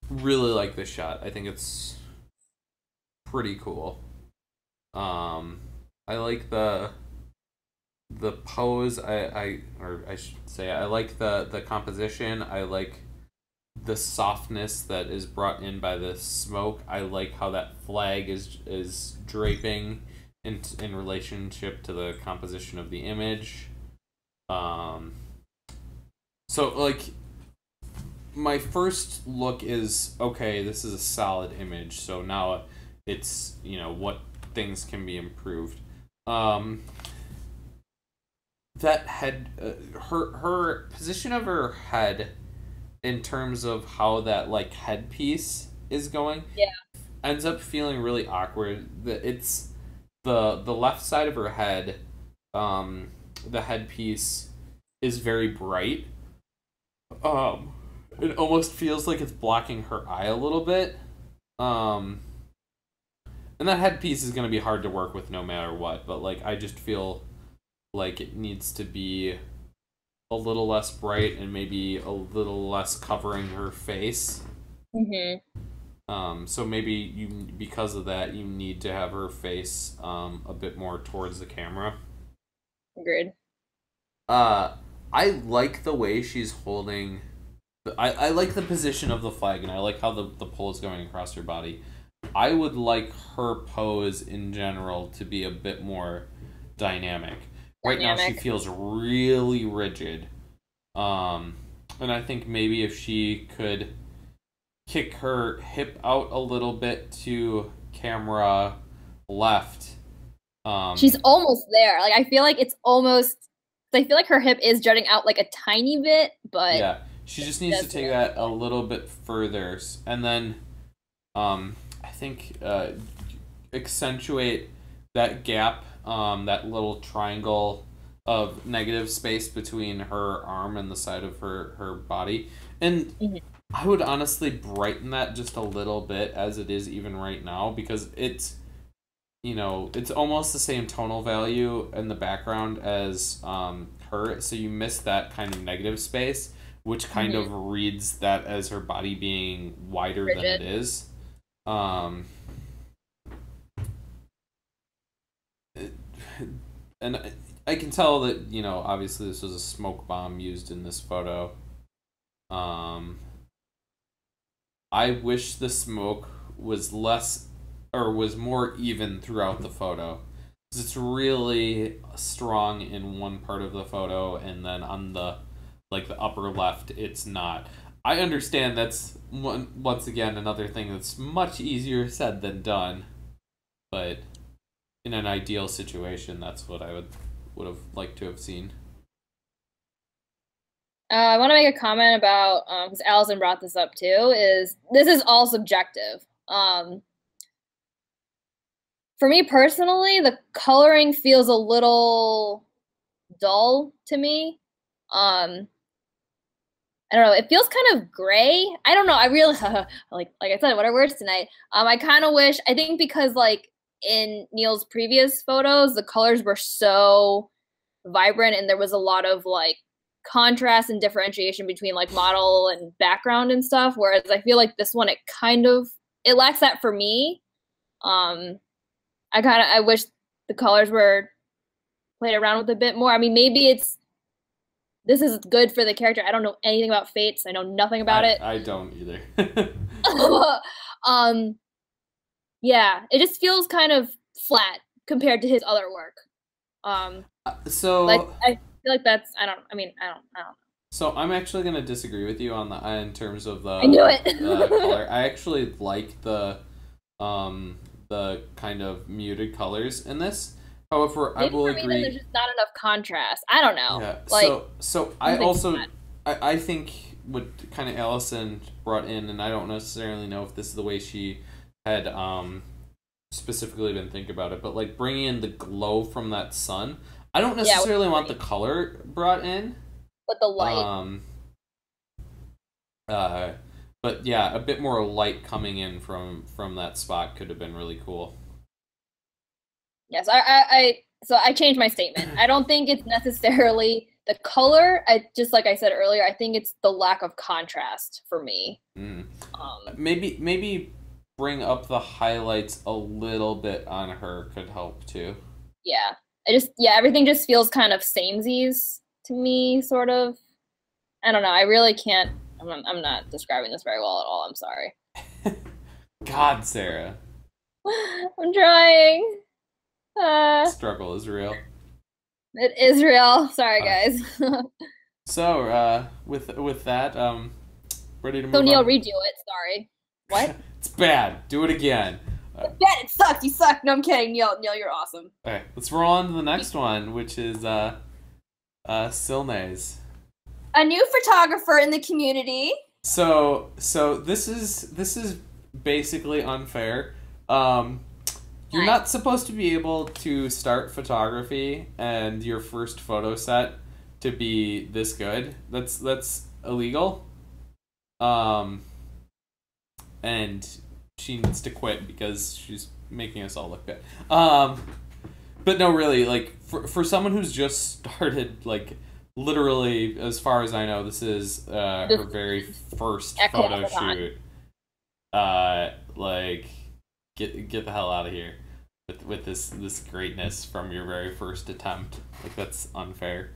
really like this shot. I think it's pretty cool. I like the pose. I should say I like the composition. I like the softness that is brought in by the smoke. I like how that flag is draping in relationship to the composition of the image. So like my first look is, okay, this is a solid image. So now it's, what things can be improved. That head, her position of her head, in terms of how that like headpiece is going, Yeah. ends up feeling really awkward. It's the left side of her head, the headpiece is very bright. It almost feels like it's blocking her eye a little bit. And that headpiece is going to be hard to work with no matter what, but like I just feel like it needs to be a little less bright and maybe a little less covering her face. So maybe because of that, you need to have her face a bit more towards the camera. Agreed. I like the way she's holding. I like the position of the flag, and I like how the pole is going across her body. I would like her pose in general to be a bit more dynamic. Right now she feels really rigid. And I think maybe if she could kick her hip out a little bit to camera left. She's almost there. Like I feel like it's almost. I feel like her hip is jutting out like a tiny bit, but yeah, she just needs to take that a little bit further, and then I think accentuate that gap, that little triangle of negative space between her arm and the side of her body. And I would honestly brighten that just a little bit as it is even right now, because it's it's almost the same tonal value in the background as her, so you miss that kind of negative space, which kind of reads that as her body being wider rigid than it is. And I can tell that, obviously this was a smoke bomb used in this photo. I wish the smoke was less or was more even throughout the photo. 'Cause it's really strong in one part of the photo, and then on the upper left, it's not. I understand that's once again another thing that's much easier said than done, but in an ideal situation, that's what I would have liked to have seen. I want to make a comment about because Allison brought this up too. This is all subjective. For me personally, the coloring feels a little dull to me. I don't know. It feels kind of gray. I don't know. I really like I said, what are words tonight? I kind of wish. I think because like in Neil's previous photos, the colors were so vibrant and there was a lot of like contrast and differentiation between like model and background and stuff. Whereas I feel like this one, it lacks that for me. I wish the colors were played around with a bit more. I mean, maybe this is good for the character. I don't know anything about Fates. I know nothing about it. I don't either. Yeah, it just feels kind of flat compared to his other work. So like I feel like that's I don't know. So I'm actually gonna disagree with you on in terms of the I knew it. color. I actually like the kind of muted colors in this. However, Maybe I will for me, agree. there's just not enough contrast. I don't know. Yeah. Like, so I also I think what kind of Allison brought in, and I don't necessarily know if this is the way she had specifically been thinking about it, but like bringing in the glow from that sun. I don't necessarily want the color brought in, but the light. But yeah, a bit more light coming in from that spot could have been really cool. Yes, so I changed my statement. I don't think it's necessarily the color. Just like I said earlier, I think it's the lack of contrast for me. Maybe bring up the highlights a little bit on her could help too. Yeah, everything just feels kind of samesies to me, sort of. I don't know. I really can't. I'm not describing this very well at all. I'm sorry. God, Sarah. I'm trying. Struggle is real. It is real. Sorry, guys. So, with that, ready to move on? So Neil, on? redo it. Sorry. What? It's bad. Do it again. It's bad. It sucked. You suck. No, I'm kidding. Neil, you're awesome. Okay, let's roll on to the next one, which is Silnays. A new photographer in the community. So this is basically unfair. You're not supposed to be able to start photography and your first photo set to be this good. That's illegal. And she needs to quit because she's making us all look bad. But no, really, like for someone who's just started, like literally, as far as I know, this is her very first photo shoot. Like get the hell out of here with this greatness from your very first attempt. Like, that's unfair.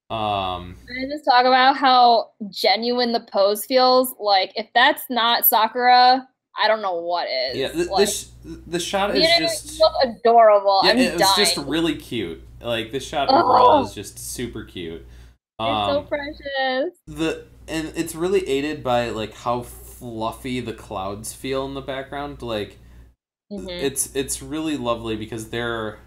Can I just talk about how genuine the pose feels? Like, if that's not Sakura, I don't know what is. Yeah, the shot is just adorable. Yeah, it's just really cute. Like, this shot overall is just super cute. It's so precious. And it's really aided by like how fluffy the clouds feel in the background. Like, it's really lovely because they're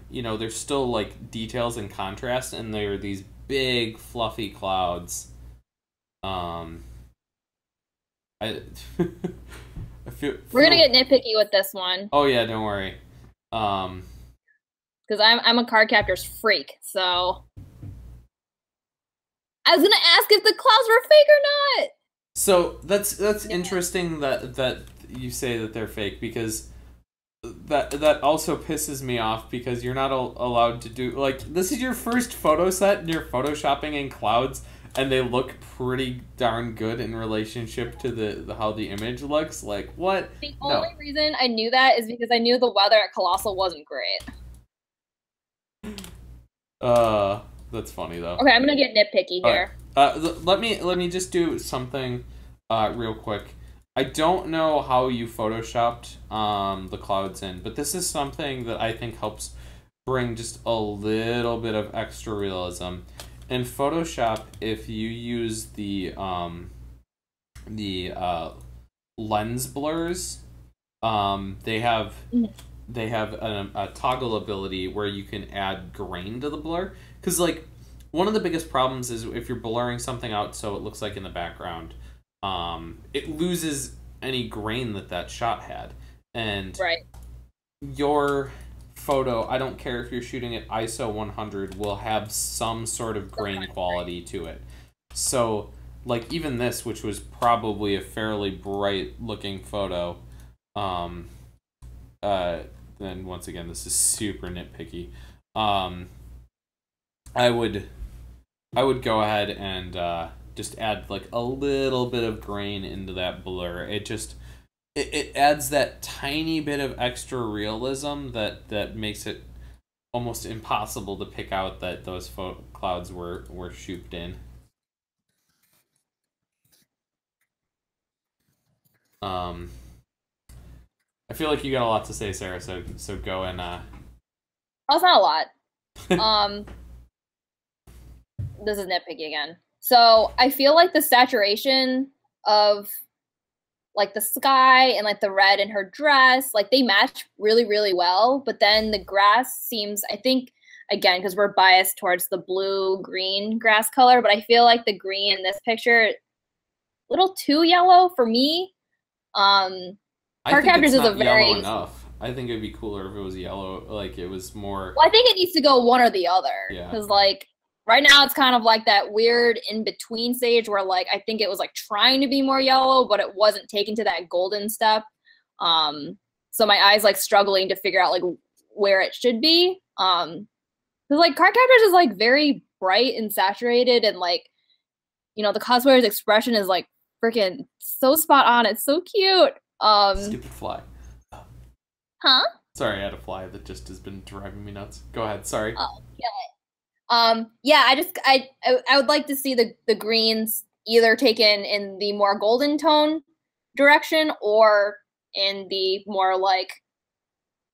still like details and contrast, and they're these big fluffy clouds. I feel we're gonna get nitpicky with this one. Oh yeah, don't worry. Because I'm a card captor's freak, so I was gonna ask if the clouds were fake or not. So that's interesting that you say that they're fake, because that also pisses me off, because you're not allowed to do, like, this is your first photo set and you're photoshopping in clouds and they look pretty darn good in relationship to the how the image looks. Like, what? The only reason I knew that is because I knew the weather at Colossal wasn't great. That's funny though. Okay, I'm gonna get nitpicky here. Let me just do something real quick. I don't know how you photoshopped the clouds in, but this is something that I think helps bring just a little bit of extra realism. In Photoshop, if you use the lens blurs, they have a toggle ability where you can add grain to the blur. Because like one of the biggest problems is if you're blurring something out so it looks like in the background, it loses any grain that shot had. And Right. your photo, I don't care if you're shooting at ISO 100, will have some sort of grain quality to it. So, like even this, which was probably a fairly bright looking photo, um, then once again, this is super nitpicky. Um, I would go ahead and just add like a little bit of grain into that blur. It adds that tiny bit of extra realism that makes it almost impossible to pick out that those clouds were shooped in. I feel like you got a lot to say, Sarah. So go and That's not a lot. Um, this is nitpicky again. So I feel like the saturation of like the sky and like the red in her dress, like they match really, really well. But then the grass seems, I think, again, because we're biased towards the blue green grass color, but I feel like the green in this picture a little too yellow for me. I think it's not yellow enough. I think it'd be cooler if it was yellow, like it was more. Well, I think it needs to go one or the other. Yeah. Because like right now it's kind of like that weird in between stage where like I think it was like trying to be more yellow, but it wasn't taken to that golden step. So my eyes like struggling to figure out like where it should be. Because like Cardcaptors is like very bright and saturated, and like the cosplayer's expression is like freaking so spot on. It's so cute. Stupid fly. Huh? Sorry, I had a fly that just has been driving me nuts. Go ahead. Sorry. Oh, yeah. I would like to see the greens either taken in the more golden tone direction or in the more like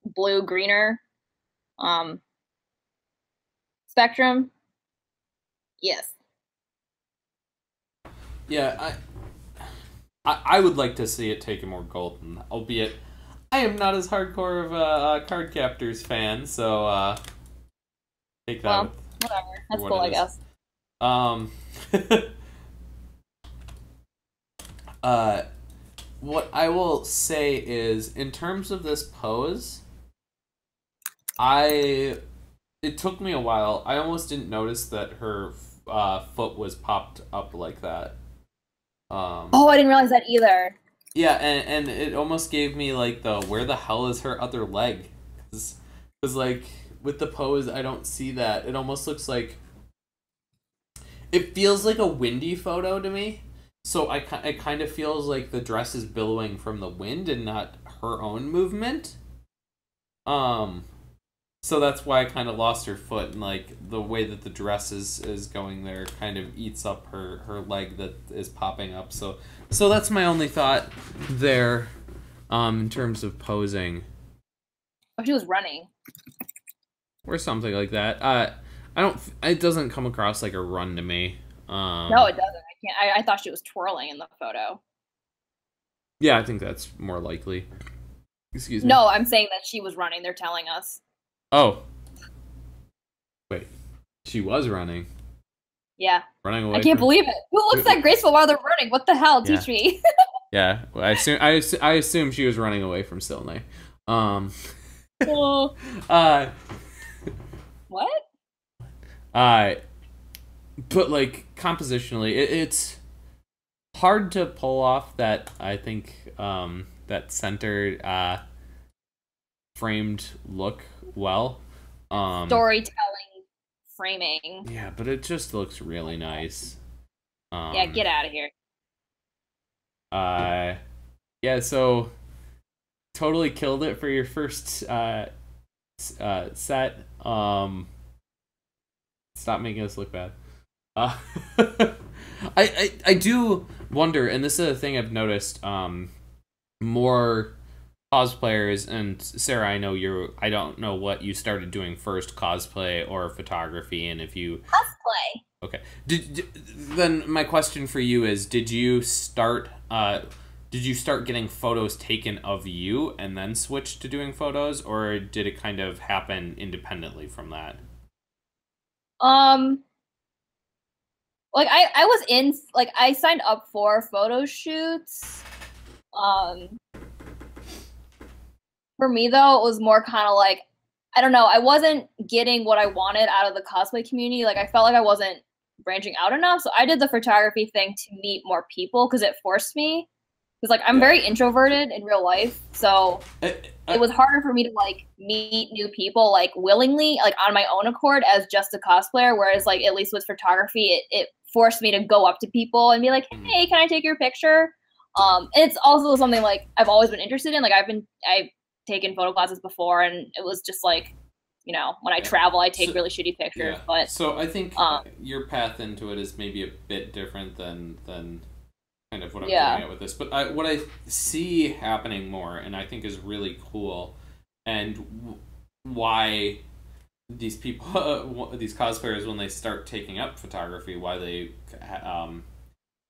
blue greener spectrum. Yes. Yeah, I would like to see it taken more golden, albeit I am not as hardcore of a Cardcaptors fan, so take that. Well, whatever. That's cool, I guess. What I will say is, in terms of this pose, it took me a while. I almost didn't notice that her foot was popped up like that. Oh, I didn't realize that either. Yeah, and it almost gave me like the where the hell is her other leg? Because like with the pose, I don't see that. It almost looks like it feels like a windy photo to me. So it kind of feels like the dress is billowing from the wind and not her own movement. So that's why I kind of lost her foot, and like the way that the dress is going there kind of eats up her leg that is popping up. So that's my only thought there, in terms of posing. Oh, she was running. Or something like that. I don't. It doesn't come across like a run to me. No, it doesn't. I can't. I thought she was twirling in the photo. Yeah, I think that's more likely. Excuse me. No, I'm saying that she was running. They're telling us. Oh. Wait. She was running. Yeah. Running away. I can't believe it. Who looks that graceful while they're running? What the hell? Yeah. Teach me. Yeah. Well, I assume she was running away from Silney. What? But like compositionally, it's hard to pull off that. I think that centered framed look well. Storytelling, framing. Yeah, but it just looks really nice. Yeah, get out of here. Yeah, so totally killed it for your first set. Stop making us look bad. I do wonder, and this is a thing I've noticed, more cosplayers, and Sarah, I don't know what you started doing first, cosplay or photography, and if you Cosplay. okay. Then my question for you is, did you start getting photos taken of you and then switch to doing photos, or did it kind of happen independently from that? Um, like I was in like I signed up for photo shoots. Um, for me though, it was more kind of like I don't know. I wasn't getting what I wanted out of the cosplay community. Like I felt like I wasn't branching out enough. So I did the photography thing to meet more people because it forced me. Because like I'm Yeah. very introverted in real life, so it was harder for me to like meet new people like willingly, like on my own accord as just a cosplayer. Whereas like at least with photography, it forced me to go up to people and be like, "Hey, can I take your picture?" It's also something like I've always been interested in. Like I've taken photo classes before, and it was just like, you know, when I travel, I take really shitty pictures. Yeah. But So I think your path into it is maybe a bit different than kind of what I'm getting at with this. But what I see happening more, and I think is really cool, and why these people, these cosplayers, when they start taking up photography, why they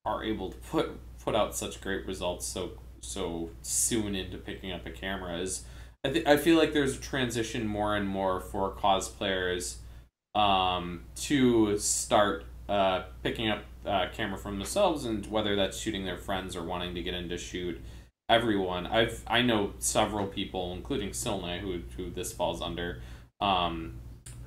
are able to put out such great results so soon into picking up a camera is, I feel like there's a transition more and more for cosplayers to start picking up camera from themselves, and whether that's shooting their friends or wanting to get into shoot everyone. I know several people, including Silne, who this falls under,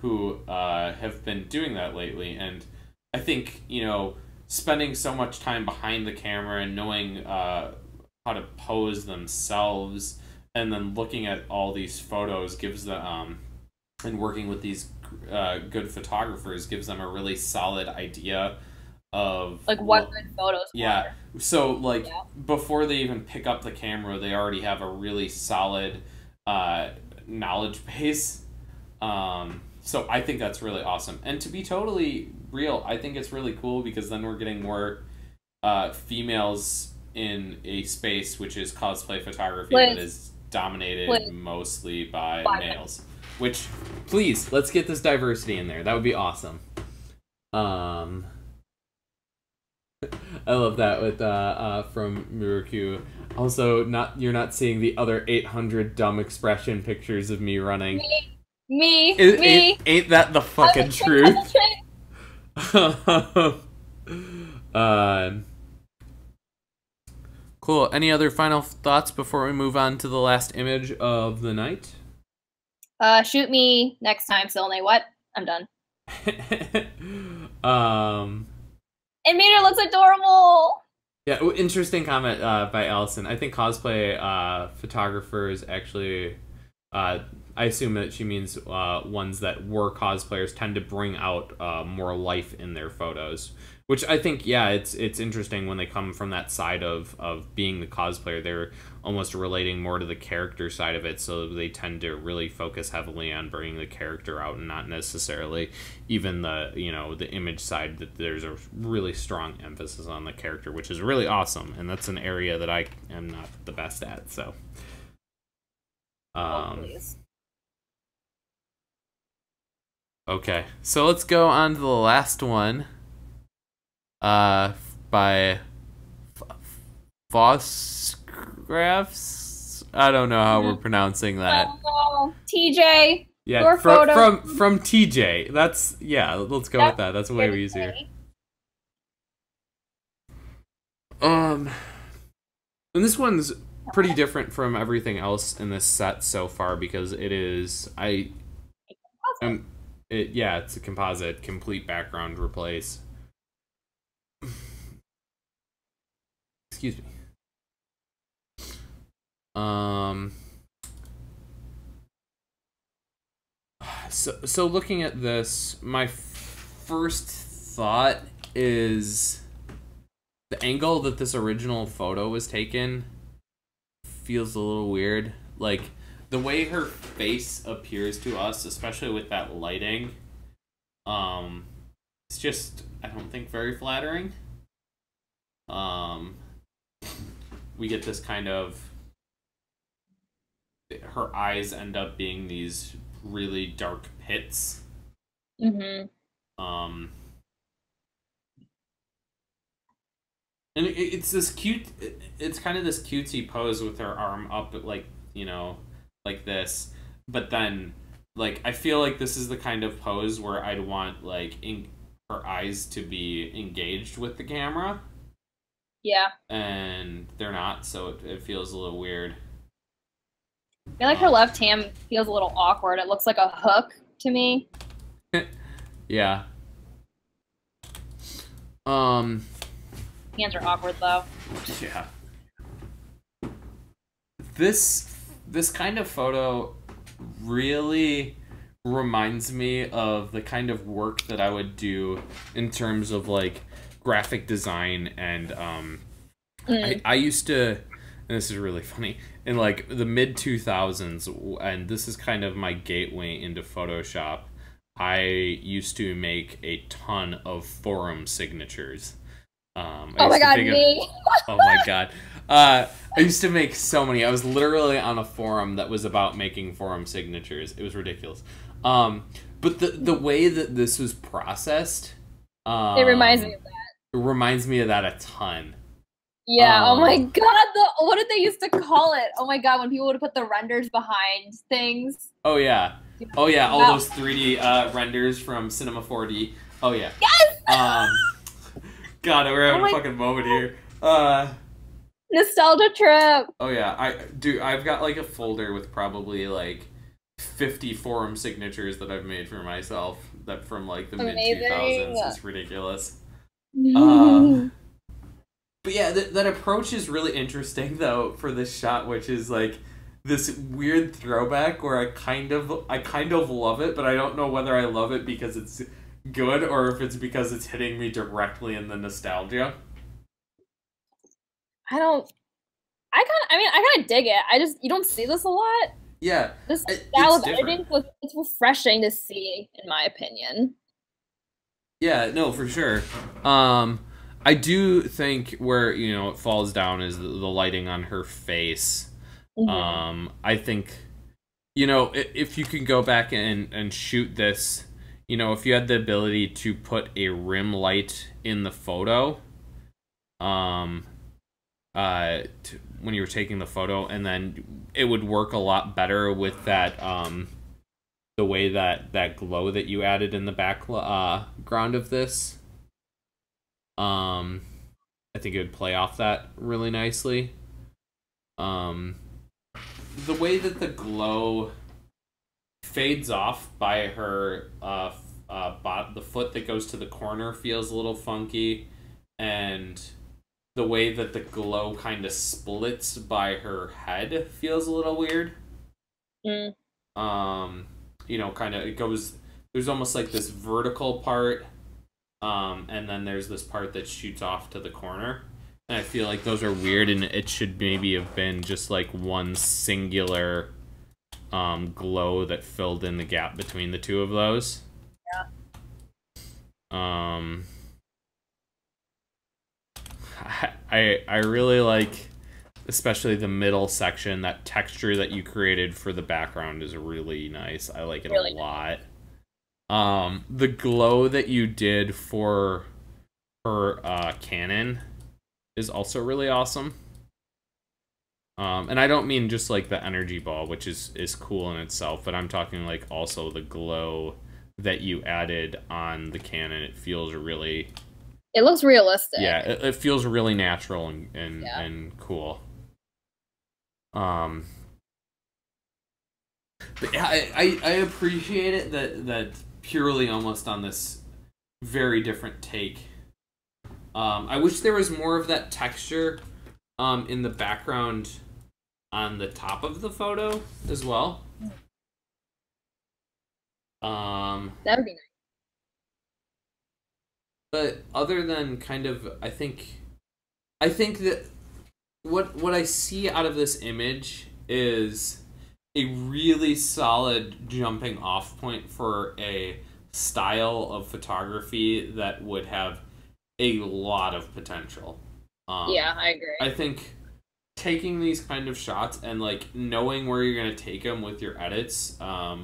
who have been doing that lately, and I think, you know, spending so much time behind the camera and knowing how to pose themselves, and then looking at all these photos gives them and working with these good photographers gives them a really solid idea of like what good photos are. So like before they even pick up the camera, they already have a really solid knowledge base. So I think that's really awesome. And to be totally real, I think it's really cool because then we're getting more females in a space which is cosplay photography that is dominated mostly by males. Which, please, let's get this diversity in there. That would be awesome. I love that with from Miruku. Also, you're not seeing the other 800 dumb expression pictures of me running. Me. Ain't that the fucking truth? Cool. Any other final thoughts before we move on to the last image of the night? Shoot me next time, Silne. What? I'm done. And Meter looks adorable. Yeah, interesting comment by Allison. I think cosplay photographers actually, I assume that she means ones that were cosplayers, tend to bring out more life in their photos. Which I think, yeah, it's interesting when they come from that side of being the cosplayer. They're almost relating more to the character side of it, so they tend to really focus heavily on bringing the character out and not necessarily even the, you know, the image side. That there's a really strong emphasis on the character, which is really awesome, and that's an area that I am not the best at. So, okay, so let's go on to the last one. By Vosgraphs. I don't know how we're pronouncing that. TJ. Yeah, from TJ. That's let's go with that. That's way easier. And this one's pretty different from everything else in this set so far because it is it's a composite, complete background replace. Excuse me. So looking at this, my first thought is the angle that this original photo was taken feels a little weird. Like the way her face appears to us, especially with that lighting, it's just, I don't think, very flattering. um, we get this kind of, her eyes end up being these really dark pits. Mm-hmm. Um, and it's this cute. It's kind of this cutesy pose with her arm up, like, like this. But then, like, I feel like this is the kind of pose where I'd want like her eyes to be engaged with the camera. Yeah. And they're not, so it feels a little weird. I feel like her left hand feels a little awkward. It looks like a hook to me. Yeah. Hands are awkward though. Yeah. This kind of photo really reminds me of the kind of work that I would do in terms of like graphic design and I used to, and this is really funny, in like the mid 2000s, and this is kind of my gateway into Photoshop. I used to make a ton of forum signatures. Oh my god, me! Oh my god. I used to make so many. I was literally on a forum that was about making forum signatures. It was ridiculous. But the way that this was processed, it reminds me of that. It reminds me of that a ton. Yeah. Oh my god. What did they used to call it? Oh my god, when people would put the renders behind things. Oh yeah. Oh yeah. All those 3D renders from Cinema 4D. Oh yeah. Yes. God, we're having a fucking moment here. Nostalgia trip. Oh yeah, I've got like a folder with probably like 50 forum signatures that I've made for myself that from like the mid 2000s. It's ridiculous. But yeah, that approach is really interesting though for this shot, which is like this weird throwback where I kind of love it, but I don't know whether I love it because it's good or if it's because it's hitting me directly in the nostalgia. I kind of dig it. You don't see this a lot. Yeah. This style of editing it's refreshing to see, in my opinion. Yeah, no, for sure. I do think where, it falls down is the lighting on her face. Mm-hmm. I think, if you can go back and shoot this, if you had the ability to put a rim light in the photo, when you were taking the photo, and then it would work a lot better with that, the way that glow that you added in the background of this. I think it would play off that really nicely. The way that the glow fades off by her the foot that goes to the corner feels a little funky, and the way that the glow kind of splits by her head feels a little weird. Kind of it goes, there's almost like this vertical part, and then there's this part that shoots off to the corner. And I feel like those are weird, and it should maybe have been just like one singular glow that filled in the gap between the two of those. Yeah. I really like, especially the middle section. That texture that you created for the background is really nice. I like it really a lot. The glow that you did for her cannon is also really awesome. And I don't mean just like the energy ball, which is cool in itself, but I'm talking like also the glow that you added on the cannon. It feels really... It looks realistic. Yeah, it feels really natural and cool. But yeah, I appreciate it that purely almost on this very different take. I wish there was more of that texture in the background on the top of the photo as well. That would be nice. But other than kind of, I think that what I see out of this image is a really solid jumping off point for a style of photography that would have a lot of potential. Yeah, I I agree. think taking these kind of shots and like knowing where you're gonna take them with your edits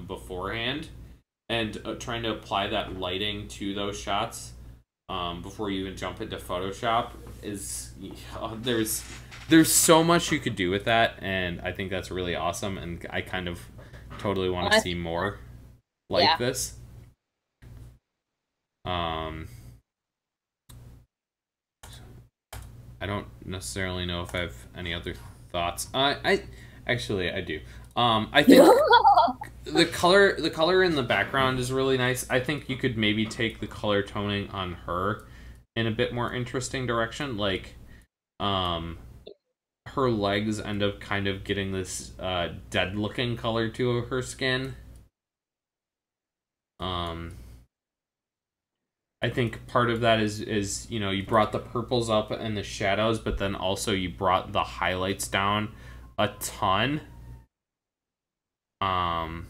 beforehand, and trying to apply that lighting to those shots before you even jump into Photoshop is there's so much you could do with that, and I think that's really awesome, and I kind of totally want to see Honestly, more like yeah. this. Um, I don't necessarily know if I have any other thoughts. I actually I do. I think the color in the background is really nice. I think you could maybe take the color toning on her in a bit more interesting direction. Like, um, her legs end up kind of getting this dead looking color to her skin. Um, I think part of that is you brought the purples up and the shadows, but then also you brought the highlights down a ton. Um,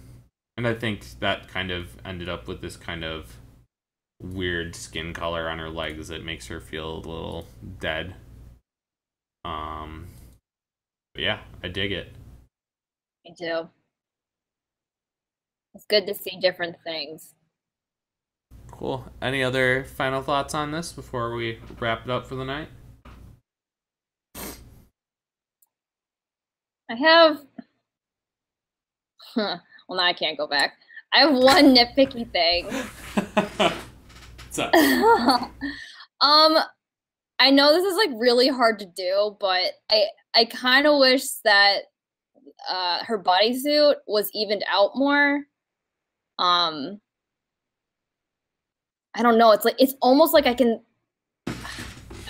and I think that kind of ended up with this kind of weird skin color on her legs that makes her feel a little dead. Um, but yeah, I dig it. Me too. It's good to see different things. Cool. Any other final thoughts on this before we wrap it up for the night? I have, well, now I can't go back. I have one nitpicky thing. So, Um, I know this is like really hard to do, but I kind of wish that her bodysuit was evened out more. Um, I don't know. It's like it's almost like I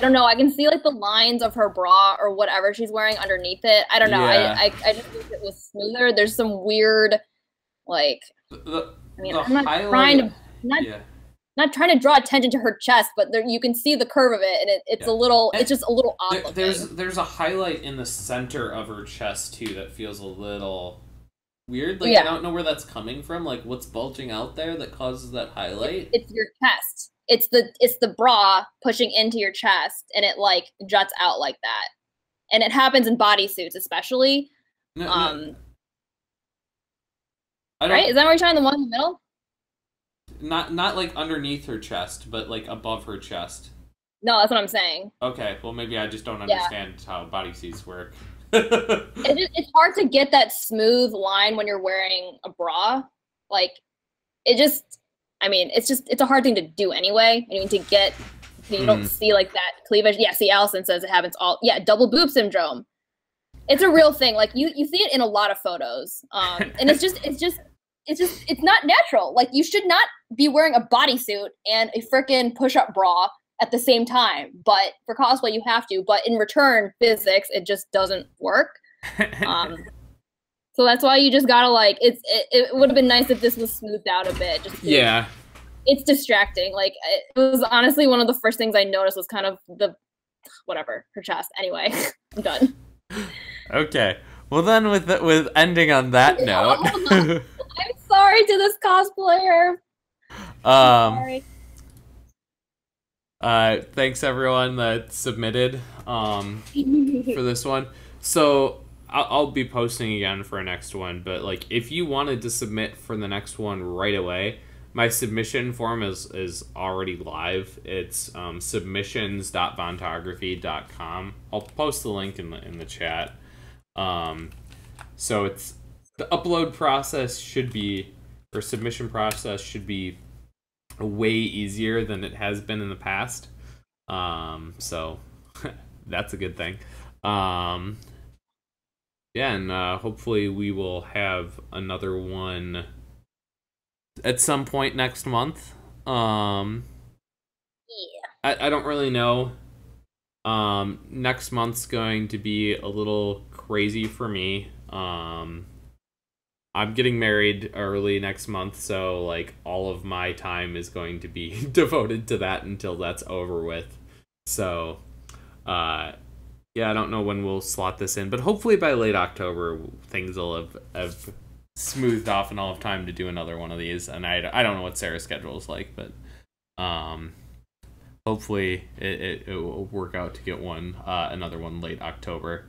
don't know. I can see like the lines of her bra or whatever she's wearing underneath it. I don't know. yeah, I just wish it was smoother. There's some weird like the I mean, the I'm not trying highlight, to not yeah. not trying to draw attention to her chest, but there you can see the curve of it, and it's Yeah. a little And it's just a little odd there's looking. there's a highlight in the center of her chest too that feels a little weird. Like I Yeah, don't know where that's coming from. Like what's bulging out there that causes that highlight? it's your chest. It's the bra pushing into your chest, and it like juts out like that. And it happens in bodysuits, especially. No, no, Um, I right? don't. Is that where you're trying the one in the middle? Not like underneath her chest, but like above her chest. No, that's what I'm saying. Okay, well maybe I just don't Yeah, understand how bodysuits work. it's hard to get that smooth line when you're wearing a bra. Like it just, I mean, it's a hard thing to do anyway. I mean, to get so you don't Hmm. see like that cleavage. Yeah, see, Allison says it happens all. Yeah, double boob syndrome. It's a real thing. Like you see it in a lot of photos. And it's not natural. Like you should not be wearing a bodysuit and a freaking push-up bra at the same time. But for cosplay, you have to. But in return, physics, it just doesn't work. Um, so that's why you just gotta like it would have been nice if this was smoothed out a bit, just because Yeah. it's distracting. Like it was honestly one of the first things I noticed was kind of the whatever her chest. Anyway, I'm done. Okay. Well then, with ending on that note, I'm sorry to this cosplayer. I'm um, sorry. thanks everyone that submitted for this one. So I'll be posting again for a next one, but like if you wanted to submit for the next one right away, my submission form is already live. It's submissions.vontography.com. I'll post the link in the chat. Um, so it's the upload process should be, or submission process should be way easier than it has been in the past. So that's a good thing. Um, yeah, and hopefully we will have another one at some point next month. I don't really know. Next month's going to be a little crazy for me. I'm getting married early next month, so like all of my time is going to be devoted to that until that's over with. So, yeah, I don't know when we'll slot this in, but hopefully by late October things will have smoothed off and I'll have time to do another one of these. And I don't know what Sarah's schedule is like, but um, hopefully it will work out to get another one late October.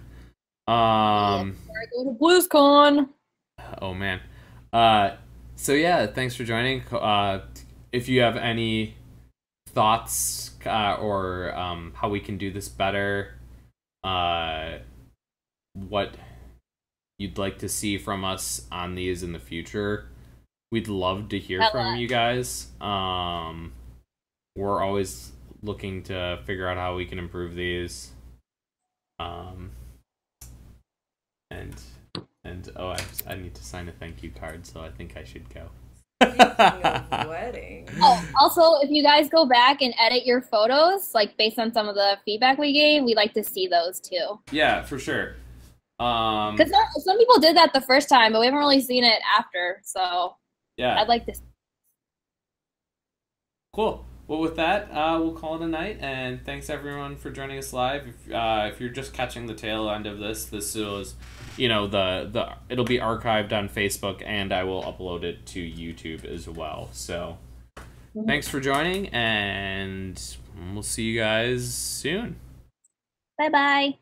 Yeah, before I go to BlizzCon. Oh man. So yeah, thanks for joining. If you have any thoughts or how we can do this better, what you'd like to see from us on these in the future, we'd love to hear from you guys. We're always looking to figure out how we can improve these. And oh, I need to sign a thank you card, so I think I should go. Wedding. Oh, also, if you guys go back and edit your photos, like based on some of the feedback we gave, we'd like to see those too. Yeah, for sure. Because some people did that the first time, but we haven't really seen it after. So yeah, I'd like to. Cool. Well, with that, we'll call it a night, and thanks everyone for joining us live. If you're just catching the tail end of this is, it'll be archived on Facebook, and I will upload it to YouTube as well. So, thanks for joining, and we'll see you guys soon. Bye bye.